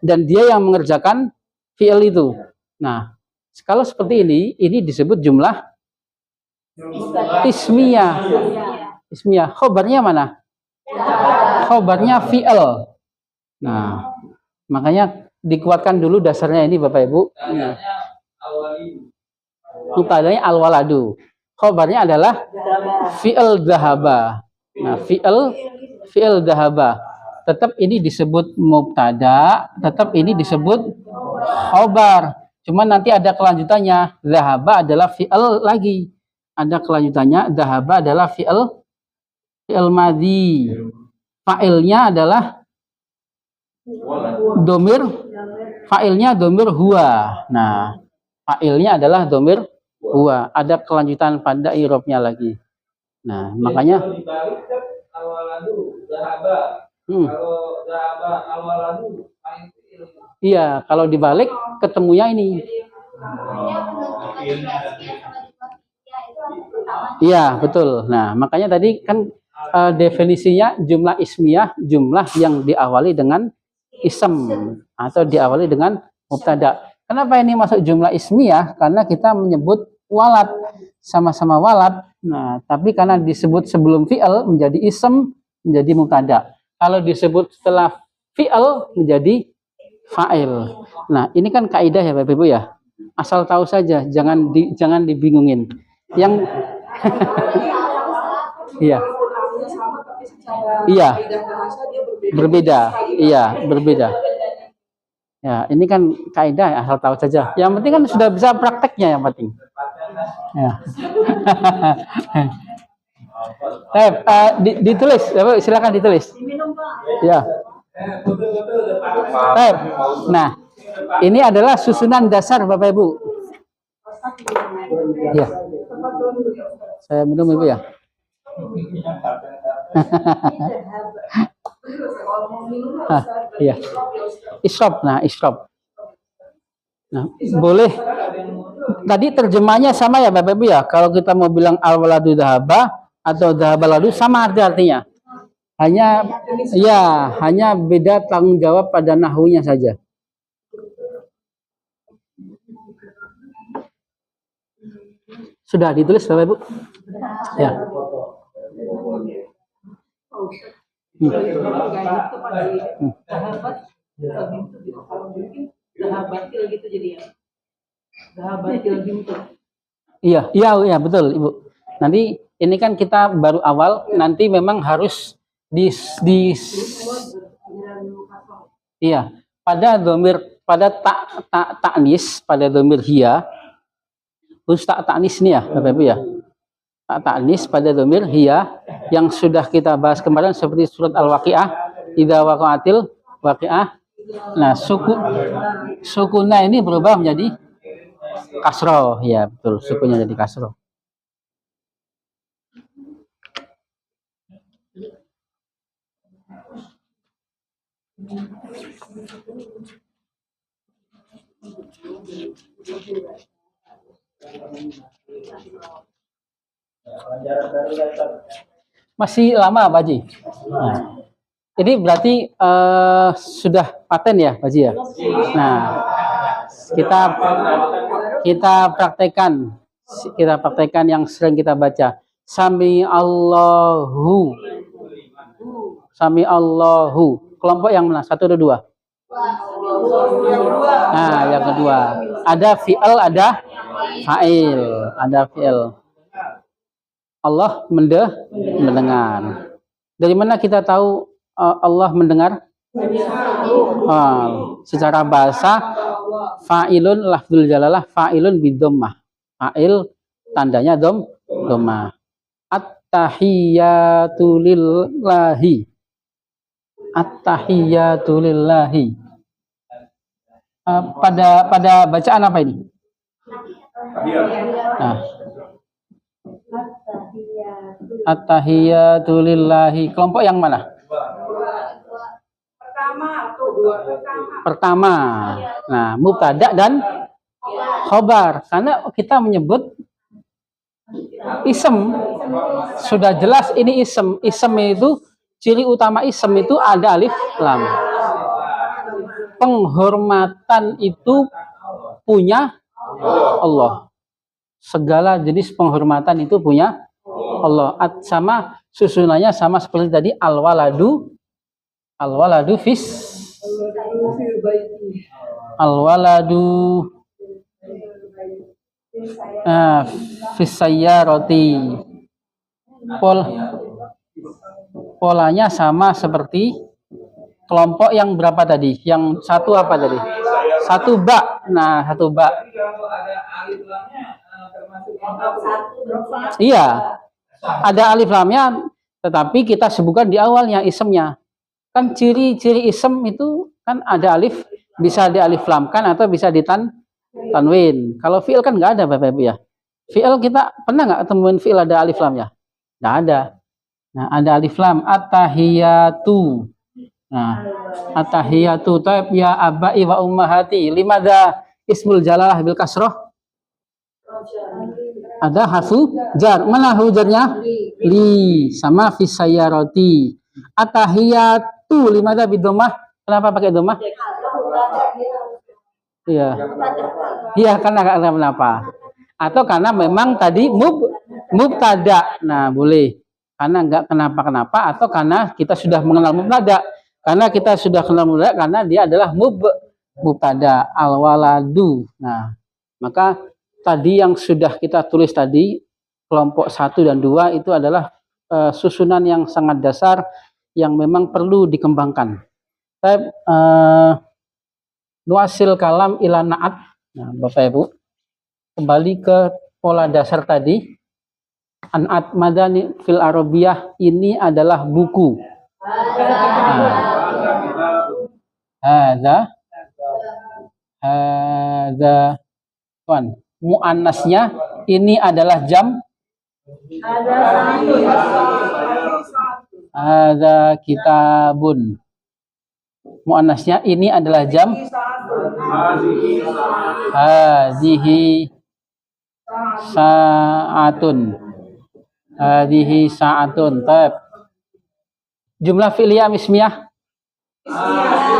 [SPEAKER 3] Dan dia yang mengerjakan fi'il itu. Nah, kalau seperti ini disebut jumlah ismiyah. Ismiyah. Khobarnya mana? Khobarnya fi'il. Nah, makanya dikuatkan dulu dasarnya ini Bapak Ibu. Nah. Mubtadanya al-waladu. Khobarnya adalah fi'il dahaba. Nah, fi'il dahaba. tetap ini disebut mubtada, tetap ini disebut khobar. Cuman nanti ada kelanjutannya. Dhahaba adalah fi'il lagi. Ada kelanjutannya. Dhahaba adalah fi'il madhi. Fa'ilnya adalah domir. Fa'ilnya domir huwa. Nah, fa'ilnya adalah domir huwa. Ada kelanjutan pada i'rabnya lagi. Nah, makanya
[SPEAKER 4] kalau dibalik kan awaladu zahaba. Kalau zahaba awaladu fa'il.
[SPEAKER 3] iya, kalau dibalik ketemunya ini.
[SPEAKER 2] Artinya penentukan jumlah ismiyah sama jumlah fi'liyah itu yang pertama.
[SPEAKER 3] Iya, betul. Nah, makanya tadi kan definisinya jumlah ismiyah, jumlah yang diawali dengan ism atau diawali dengan mubtada. Kenapa ini masuk jumlah ismiyah? Karena kita menyebut walad, sama-sama walad. Nah, tapi karena disebut sebelum fi'il menjadi ism, menjadi mubtada. Kalau disebut setelah fi'il menjadi fa'il. Nah, ini kan kaidah ya Bapak Ibu ya. Asal tahu saja, jangan dibingungin. Yang iya.
[SPEAKER 5] Artinya sama tapi secara
[SPEAKER 3] Iya.
[SPEAKER 5] kaidah bahasa dia berbeda.
[SPEAKER 3] Berbeda.
[SPEAKER 5] Sekali.
[SPEAKER 3] Iya, berbeda. Ya, ini kan kaidah ya, asal tahu saja. Yang penting kan sudah bisa prakteknya yang penting. Ya. Ditulis, Bapak, silakan ditulis. Ya. Nah, ini adalah susunan dasar Bapak Ibu. Ya. Saya minum Ibu ya.
[SPEAKER 5] Kalau mau minum
[SPEAKER 3] Iya. Isrob. Nah, isrob. Nah, boleh. Tadi terjemahnya sama ya Bapak Ibu ya. Kalau kita mau bilang al-waladu dhahaba atau dhahabaladu sama artinya. Hanya beda tanggung jawab pada nahwunya saja. Sudah ditulis Bapak Ibu? Ya. Iya betul Ibu. Nanti ini kan kita baru awal, nanti memang harus iya, pada domir, pada taknis, pada domir hiya, khusus taknis ini ya Bapak Ibu ya. Taknis pada domir hiya yang sudah kita bahas kemarin seperti surat Al-Waqi'ah, idza waqa'atil waqi'ah. Nah, sukunnya ini berubah menjadi kasroh, ya betul, sukunya jadi kasroh. Masih lama Pak Haji. Nah, ini berarti sudah paten ya Pak Haji ya. Nah, kita praktekkan yang sering kita baca. Sami Allahu. Kelompok yang mana? 1 atau 2? Nah, yang kedua. Ada fi'il, ada fa'il, ada fi'il. Allah mendengar. Dari mana kita tahu Allah mendengar? Secara bahasa fa'ilun lafzul jalalah fa'ilun bidommah. Fa'il tandanya dommah. At-tahiyyatu lillahi. At-tahiyyatu lillahi. Pada bacaan apa ini? Nah. At-tahiyyatu lillahi. Kelompok yang mana? Pertama. Nah, mubtada dan khobar. Karena kita menyebut ism. Sudah jelas ini ism. Ism itu, ciri utama ism itu ada alif lam. Penghormatan itu punya Allah. Segala jenis penghormatan itu punya Allah. Sama susunannya sama seperti tadi al-waladu fis sayyarati. Polanya sama seperti kelompok yang berapa tadi? Yang satu apa tadi? Satu ba. Nah, satu ba.
[SPEAKER 4] Tapi kalau ada alif lamnya termasuk kelompok
[SPEAKER 2] Satu.
[SPEAKER 3] Iya, ada alif lamnya, tetapi kita sebutkan di awalnya isemnya. Kan ciri-ciri isem itu kan ada alif, bisa di alif lamkan atau bisa tanwin. Kalau fi'il kan nggak ada Bapak Ibu ya. Fi'il kita pernah nggak temuin fi'il ada alif lamnya? Nggak ada. Nah, ada alif lam. At-tahiyatu. Nah, at-tahiyatu. Taib ya abai wa ummahati. Limada ismul jalalah bil kasroh? Ada harfu jar. Mana hujarnya? Li. Sama fi sayyarati. At-tahiyatu. Limada bidomah? Kenapa pakai domah? Iya. Iya, karena kenapa? Atau karena memang tadi mubtada. Nah, boleh. Karena enggak kenapa-kenapa atau karena kita sudah mengenal mubtada. Karena kita sudah kenal mubtada karena dia adalah mubtada al-waladu. Nah, maka tadi yang sudah kita tulis tadi kelompok 1 dan 2 itu adalah susunan yang sangat dasar yang memang perlu dikembangkan. Nuasil kalam ila na'at. Nah, Bapak Ibu, kembali ke pola dasar tadi. An'at madani fil arabiyah ini adalah buku. Hadza muannasnya ini adalah jam. Hadza kitabun. Muannasnya ini adalah jam. Hadhihi sa'atun. Hadhihi sa'atun. Tab. Jumlah fi'liyah ismiyah?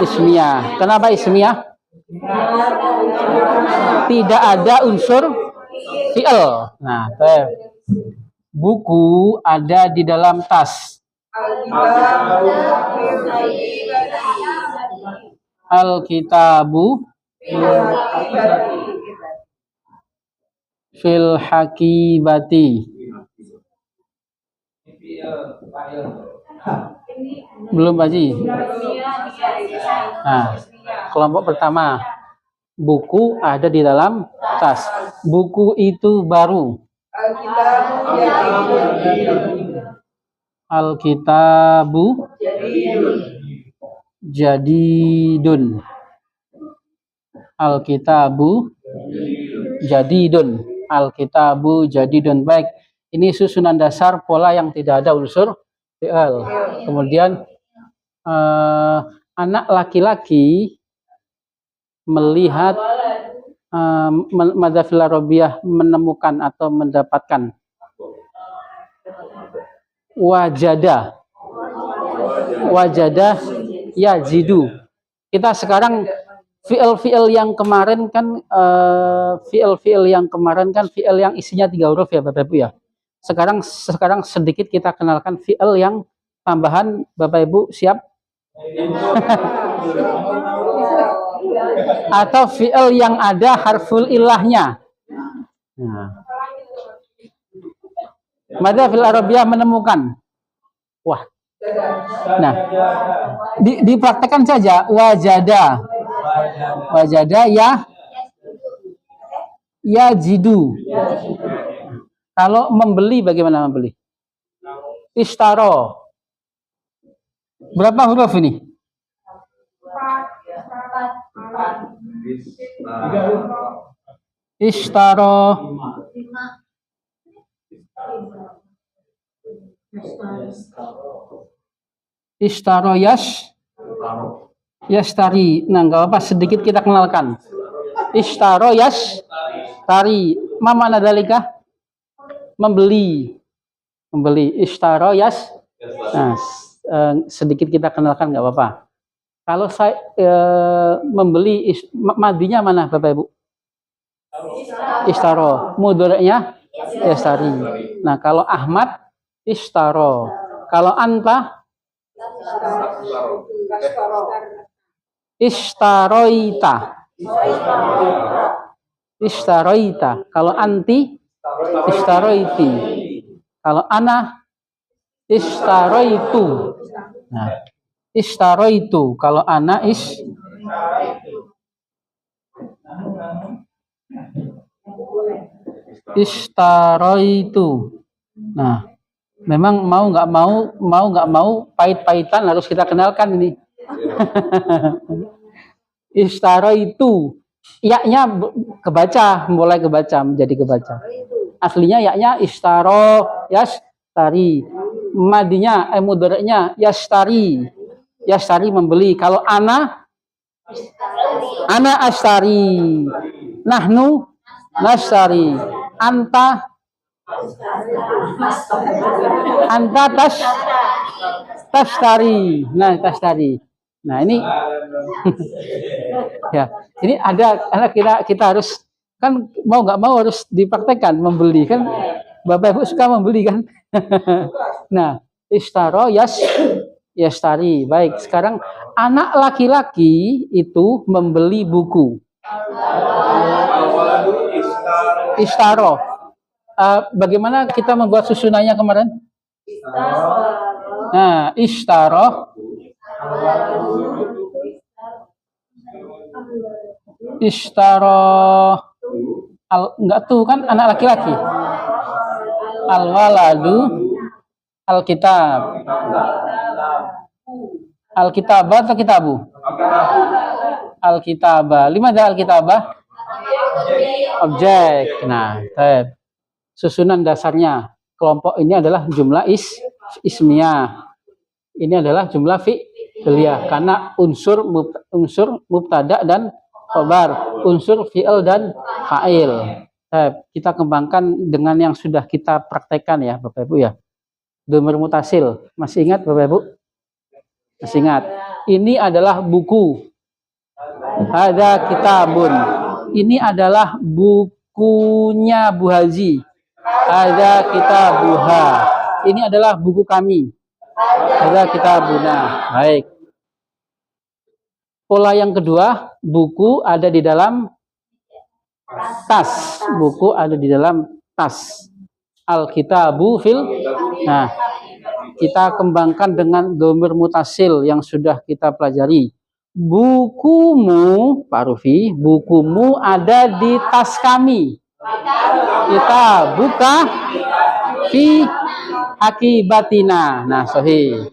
[SPEAKER 3] Ismiyah. Kenapa ismiyah? Tidak ada unsur fi'il. Nah, tab. Buku ada di dalam tas. Al-kitabu fil hakibati. Belum Haji. Nah, kelompok pertama, buku ada di dalam tas. Buku itu baru. Al-kitabu jadidun. Al-kitabu jadidun. Al-kitabu jadidun. Baik, ini susunan dasar pola yang tidak ada unsur fi'il. Kemudian anak laki-laki melihat madzhab fil arabiyah menemukan atau mendapatkan wajada yazidu. Kita sekarang fi'il yang kemarin kan fi'il yang isinya 3 huruf ya Bapak Ibu ya. Sekarang sedikit kita kenalkan fi'il yang tambahan. Bapak Ibu siap? Atau fi'il yang ada harful ilahnya. Nah. Madzhab fil arabiyah menemukan. Wah. Nah, dipraktekkan saja. Wajada ya jidu. Kalau membeli, bagaimana membeli? Ishtaro. Berapa huruf ini? 4. Ishtaro. Ishtaro yashtari. Nah, nggak apa, sedikit kita kenalkan. Ishtaro yashtari. Ma makna dalika? Membeli. Ishtaro nah, sedikit kita kenalkan nggak apa-apa. Kalau saya membeli madinya mana Bapak Ibu? Ishtaro. Mudhari'nya yashtari. Nah, kalau Ahmad ishtaro. Kalau anta ishtaroita. Kalau anti ishtaroiti. Kalau ana ishtaroitu. Nah, Ishtaraitu. Kalau ana ishtaraitu. Nah, memang mau nggak mau pahit-pahitan harus kita kenalkan ini. Ishtaraitu. Ya-nya kebaca, mulai kebaca menjadi kebaca. Aslinya ya-nya ishtaro yashtari. Madinya mudhari'nya yashtari. Yashtari membeli. Kalau ana ashtari. Nahnu nashtari. Anta tashtari. Nah, tashtari. Nah, ini ya, ini ada karena kita harus kan mau nggak mau harus dipraktekkan membeli kan. Bapak Ibu suka membeli kan? Nah, ishtaro yashtari. Baik, sekarang anak laki-laki itu membeli buku. Ishtaro. Bagaimana kita membuat susunannya kemarin? Nah, ishtaro. Ishtaro. Enggak tuh kan anak laki-laki. Al-waladu al-kitab. Al-kitabah atau kitabu? Al-kitabah. Lima ada al-kitabah? Objek. Nah, susunan dasarnya kelompok ini adalah jumlah ismiyah. Ini adalah jumlah fi'liyah karena unsur mubtada dan khobar, unsur fi'il dan fa'il. Kita kembangkan dengan yang sudah kita praktekkan ya Bapak Ibu ya. Dhamir mutasil. Masih ingat Bapak Ibu? Masih ingat. Ini adalah buku. Ada kitabun. Ini adalah bukunya Bu Haji. Ada kitabuha. Ini adalah buku kami. Ada kitabuna. Baik. Pola yang kedua, buku ada di dalam tas. Buku ada di dalam tas. Al-kitabu fil. Nah, kita kembangkan dengan dhamir mutasil yang sudah kita pelajari. Bukumu, Pak Rufi, bukumu ada di tas kami. Kita buka fi akibatina. Nah, sahih.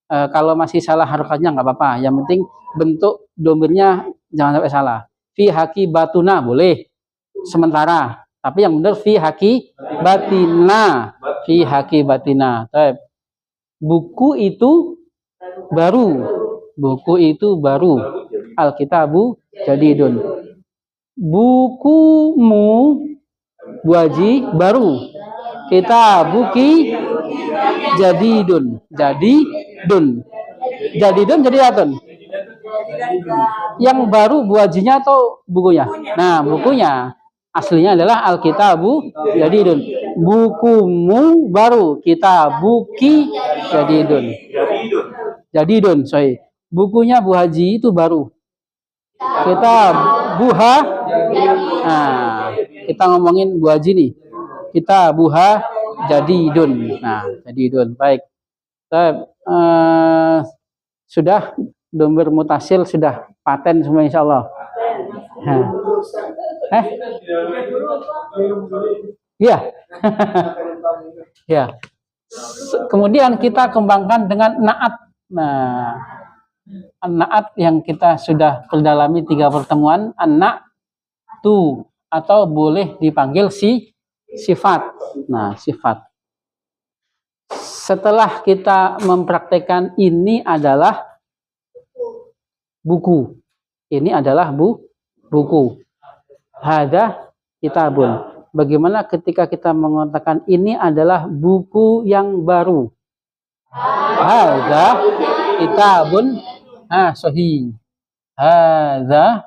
[SPEAKER 3] Kalau masih salah harokatnya nggak apa-apa. Yang penting bentuk dhamirnya jangan sampai salah. Fi hakibatuna boleh sementara. Tapi yang benar fi hakibatina. Fi hakibatina. Buku itu baru. Buku itu baru. Alkitabu jadidun. Bukumu Bu Haji baru. Kita buki jadidun. Jadidun jadi atun. Yang baru Bu Hajinya atau bukunya? Nah, bukunya aslinya adalah Alkitabu jadidun. Bukumu baru. Kita buki jadidun. Jadidun, sorry. Bukunya Bu Haji itu baru. Kita buha. Nah, kita ngomongin Bu Haji nih. Kita buha jadidun. Nah, jadidun. Baik. Sudah dhamir mutasil sudah paten semua insyaallah. Iya. Ya. Kemudian kita kembangkan dengan naat. Nah, naat yang kita sudah perdalami 3 pertemuan, anak tu atau boleh dipanggil sifat. Nah, sifat. Setelah kita mempraktekkan ini adalah buku. Ini adalah buku. Hada kitabun. Bagaimana ketika kita mengatakan ini adalah buku yang baru? Hada kitabun. Sahih. Hada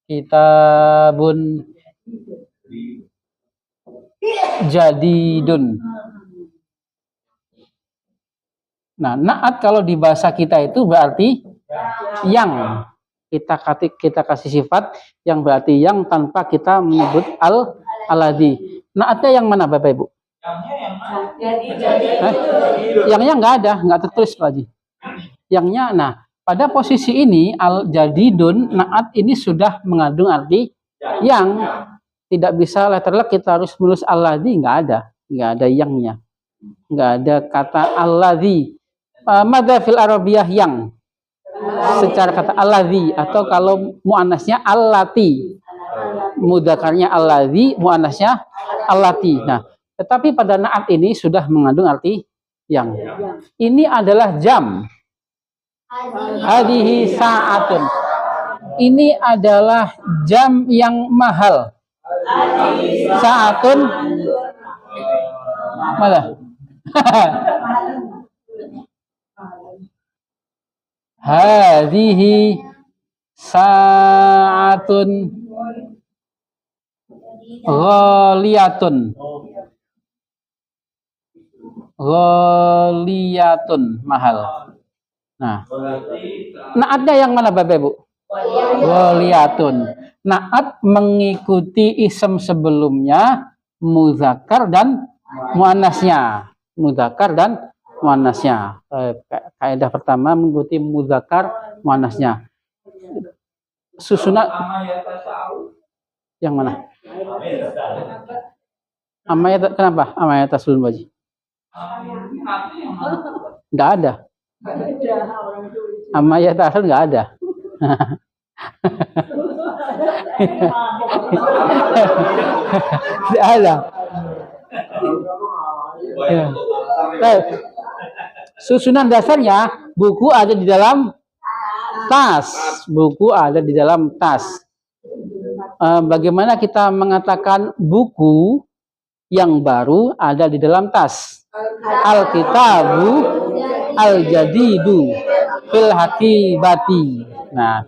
[SPEAKER 3] kitabun jadidun. Nah, naat kalau di bahasa kita itu berarti yang. Kita kasih sifat yang berarti yang tanpa kita menyebut al-alladhi. Naatnya yang mana Bapak Ibu? Yangnya nggak ada, nggak tertulis Pak Haji. Yangnya, nah pada posisi ini al jadidun naat ini sudah mengandung arti yang, tidak bisa letterlek kita harus menulis alladzi, nggak ada yangnya, nggak ada kata alladzi. Madza fil arabiyah yang secara kata alladzi, atau kalau muannasnya allati, mudzakarnya alladzi, muannasnya allati. Nah, tetapi pada naat ini sudah mengandung arti yang. Ini adalah jam. Hadhihi sa'atun. Ini adalah jam yang mahal. Sa'atun mana? Hadhihi sa'atun ghaliyatun. Ghaliyatun, mahal. Nah, naatnya yang mana Bapak Ibu? Ghaliyatun. Naat mengikuti ism sebelumnya, muzakkar dan muannasnya. Muzakkar dan muannasnya. Kaidah pertama mengikuti muzakkar muannasnya. Susunan yang mana? Amayat, kenapa? Amayat tasul baji. Enggak ada. Amayat tasul enggak ada. Tidak ada. Ya. Susunan dasarnya, buku ada di dalam tas. Buku ada di dalam tas. Bagaimana kita mengatakan buku yang baru ada di dalam tas? Al-kitabu al-jadidu fil hakibati. Nah,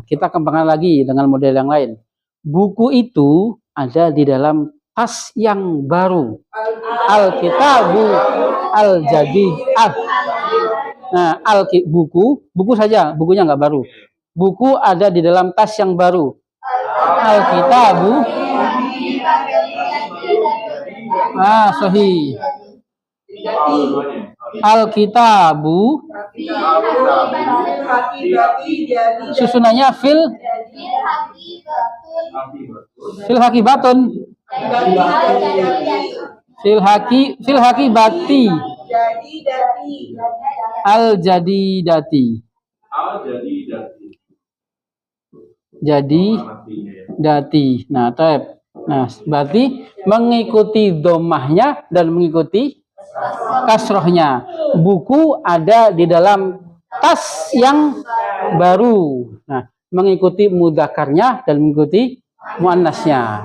[SPEAKER 3] kita kembangkan lagi dengan model yang lain. Buku itu ada di dalam tas yang baru. Al-kitabu al-jadid. Nah, buku saja, bukunya nggak baru. Buku ada di dalam tas yang baru. Al-kitabu sahih. Al-kitabu susunannya fil hakibatun. Fil hakibati. Al jadidati. Jadi dati. Nah, tab. Nah, berarti mengikuti domahnya dan mengikuti kasrohnya. Buku ada di dalam tas yang baru. Nah, mengikuti mudzakarnya dan mengikuti muannasnya.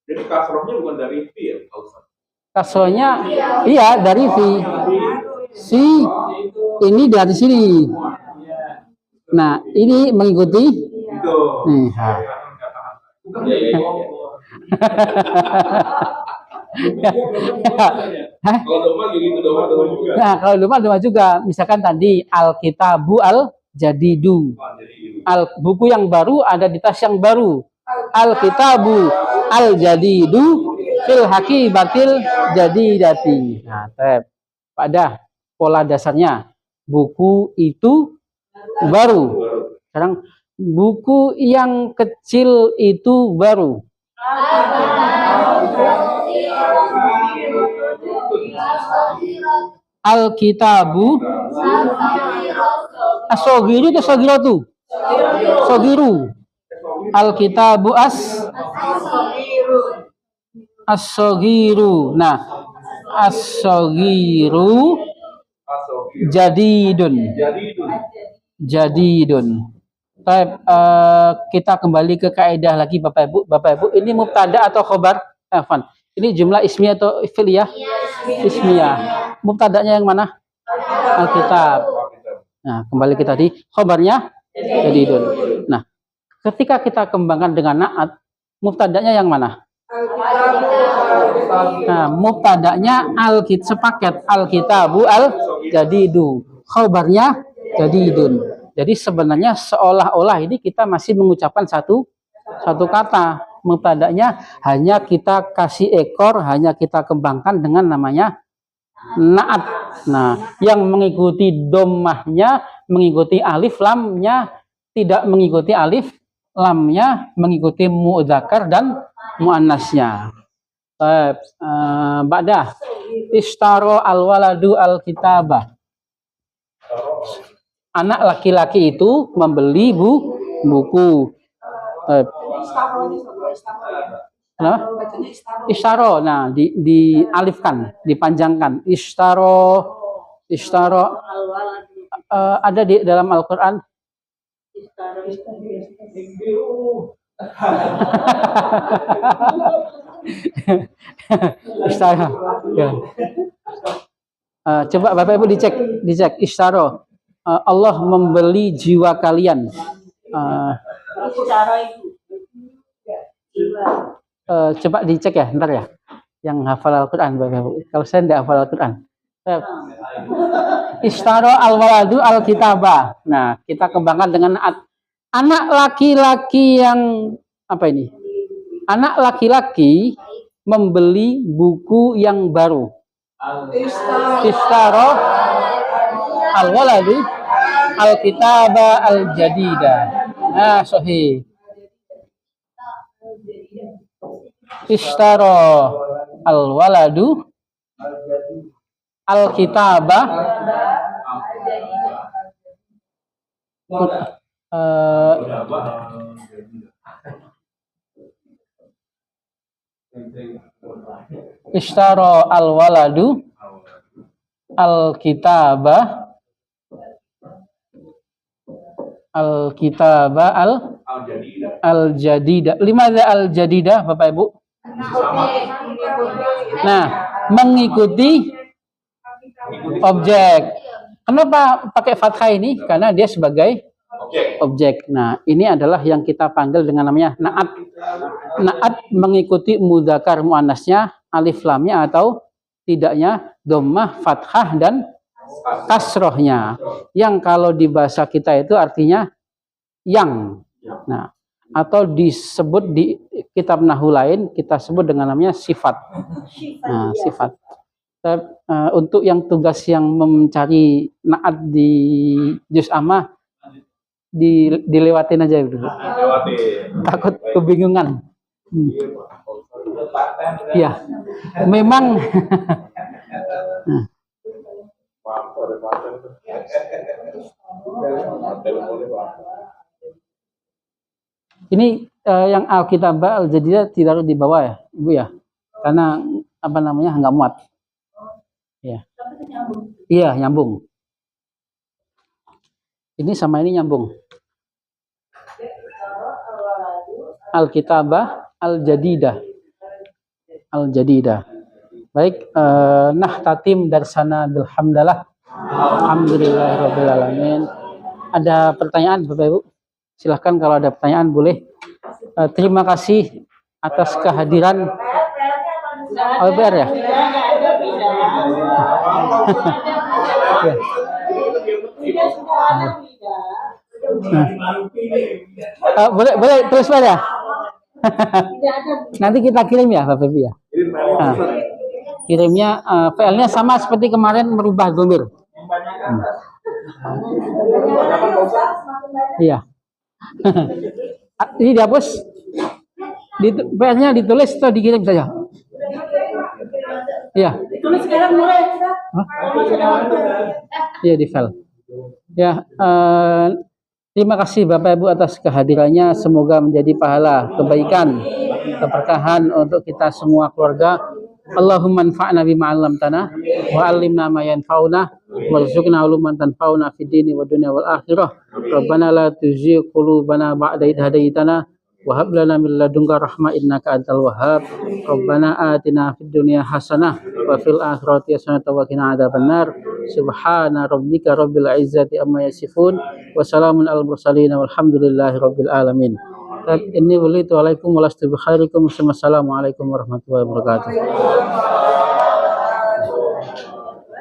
[SPEAKER 6] Jadi kasrohnya bukan dari fi ya, Ustaz?
[SPEAKER 3] Kasrohnya iya dari fi. Si ini dari sini. Nah, ini mengikuti
[SPEAKER 6] Itu.
[SPEAKER 3] nih.
[SPEAKER 6] Kalau doma gitu, doma juga.
[SPEAKER 3] Nah, kalau doma juga. Misalkan tadi al-kitabu al-jadidu. Buku yang baru ada di tas yang baru. Al-kitabu al-jadidu fil hakibatil jadidati. Nah, pada pola dasarnya buku itu baru. Sekarang buku yang kecil itu baru. Al-kitabu as-sogiru itu sogiratu. Sogiru. Al-kitabu as-sogiru. Nah, as-sogiru jadidun. Baik, kita kembali ke kaidah lagi Bapak Ibu. Ini mubtada atau khobar? Ini jumlah ismiyah atau fi'liyah? Ismiyah. Mubtadanya yang mana? Alkitab. Nah, kembali kita di khobarnya jadidun. Nah, ketika kita kembangkan dengan naat, mubtadanya yang mana? Nah, mubtadanya sepaket al-kitabu al-jadidu. Khobarnya jadidun. Jadi sebenarnya seolah-olah ini kita masih mengucapkan satu kata. mubtada'nya hanya kita kasih ekor, hanya kita kembangkan dengan namanya na'at. Nah, yang mengikuti dhammahnya, mengikuti alif lamnya, tidak mengikuti alif lamnya, mengikuti mu'dzakar dan muannasnya. Ba'dah ishtaro al-waladu al-kitabah. Anak laki-laki itu membeli buku. Ishtaro, nah dialifkan, dipanjangkan. Ishtaro ada di dalam Al-Quran. Ishtaro. Ya. Coba Bapak Ibu dicek ishtaro. Allah membeli jiwa kalian. Coba dicek ya, ntar ya. Yang hafal Al-Quran Bapak Ibu. Kalau saya tidak hafal Al-Quran. Ishtaro al-waladu al-kitabah. Nah, kita kembangkan dengan anak laki-laki yang apa ini? Anak laki-laki membeli buku yang baru. Ishtaro al-waladu al-kitabah al-jadidah. Nah, sahih. Ishtaro al-waladu al-kitabah ishtaro al-waladu al-kitabah al-jadidah. Limadza al-jadidah Bapak Ibu? Nah, mengikuti objek. Kenapa pakai fathah ini? Karena dia sebagai objek. Nah, ini adalah yang kita panggil dengan namanya na'at. Na'at mengikuti mudzakkar muannasnya, alif lamnya atau tidaknya, dhammah, fathah dan kasrohnya. Yang kalau di bahasa kita itu artinya yang. Nah, atau disebut di kitab nahwu lain kita sebut dengan namanya sifat. Nah, sifat. Untuk yang tugas yang mencari naat di juz amma dilewatin aja dulu. Takut kebingungan. Iya. Memang ini yang Alkitabah Al-Jadidah tidak di bawah ya, Ibu ya. Karena apa namanya? Enggak muat. Ya. Iya, nyambung. Ini sama ini nyambung. Alkitabah Al-Jadidah. Al-Jadidah. Baik, tatim darsana bilhamdalah. Alhamdulillahirabbil alamin. Ada pertanyaan Bapak Ibu? Silahkan kalau ada pertanyaan boleh. Terima kasih atas kehadiran LPR ya. Boleh terus Pak ya. Nanti kita kirim ya Bapak Ibu ya. Kirimnya PL-nya sama seperti kemarin, merubah dhamir. Iya. Ini dihapus. PL-nya ditulis atau dikirim saja? Iya.
[SPEAKER 5] Tulis sekarang mulai.
[SPEAKER 3] Iya, di file. Ya, terima kasih Bapak Ibu atas kehadirannya. Semoga menjadi pahala kebaikan, keberkahan untuk kita semua keluarga. Allahumma anfa'na bima 'allamtana wa 'allimna ma yanfa'una warzuqna 'ilman tanfa'una fid dini wad dunya wal akhirah. Rabbana la tuzigh qulubana ba'da idh hadaytana wa hab lana min ladunka rahmah innaka antal wahhab. Rabbana atina fid dunya hasanah wa fil akhirati hasanah wa qina adzabannar. Subhana rabbika rabbil izzati amma yasifun wa salamun alal mursalin walhamdulillahi rabbil alamin. Ini walillahi walakum walastu bi khairikum. Wassalamualaikum warahmatullahi wabarakatuh.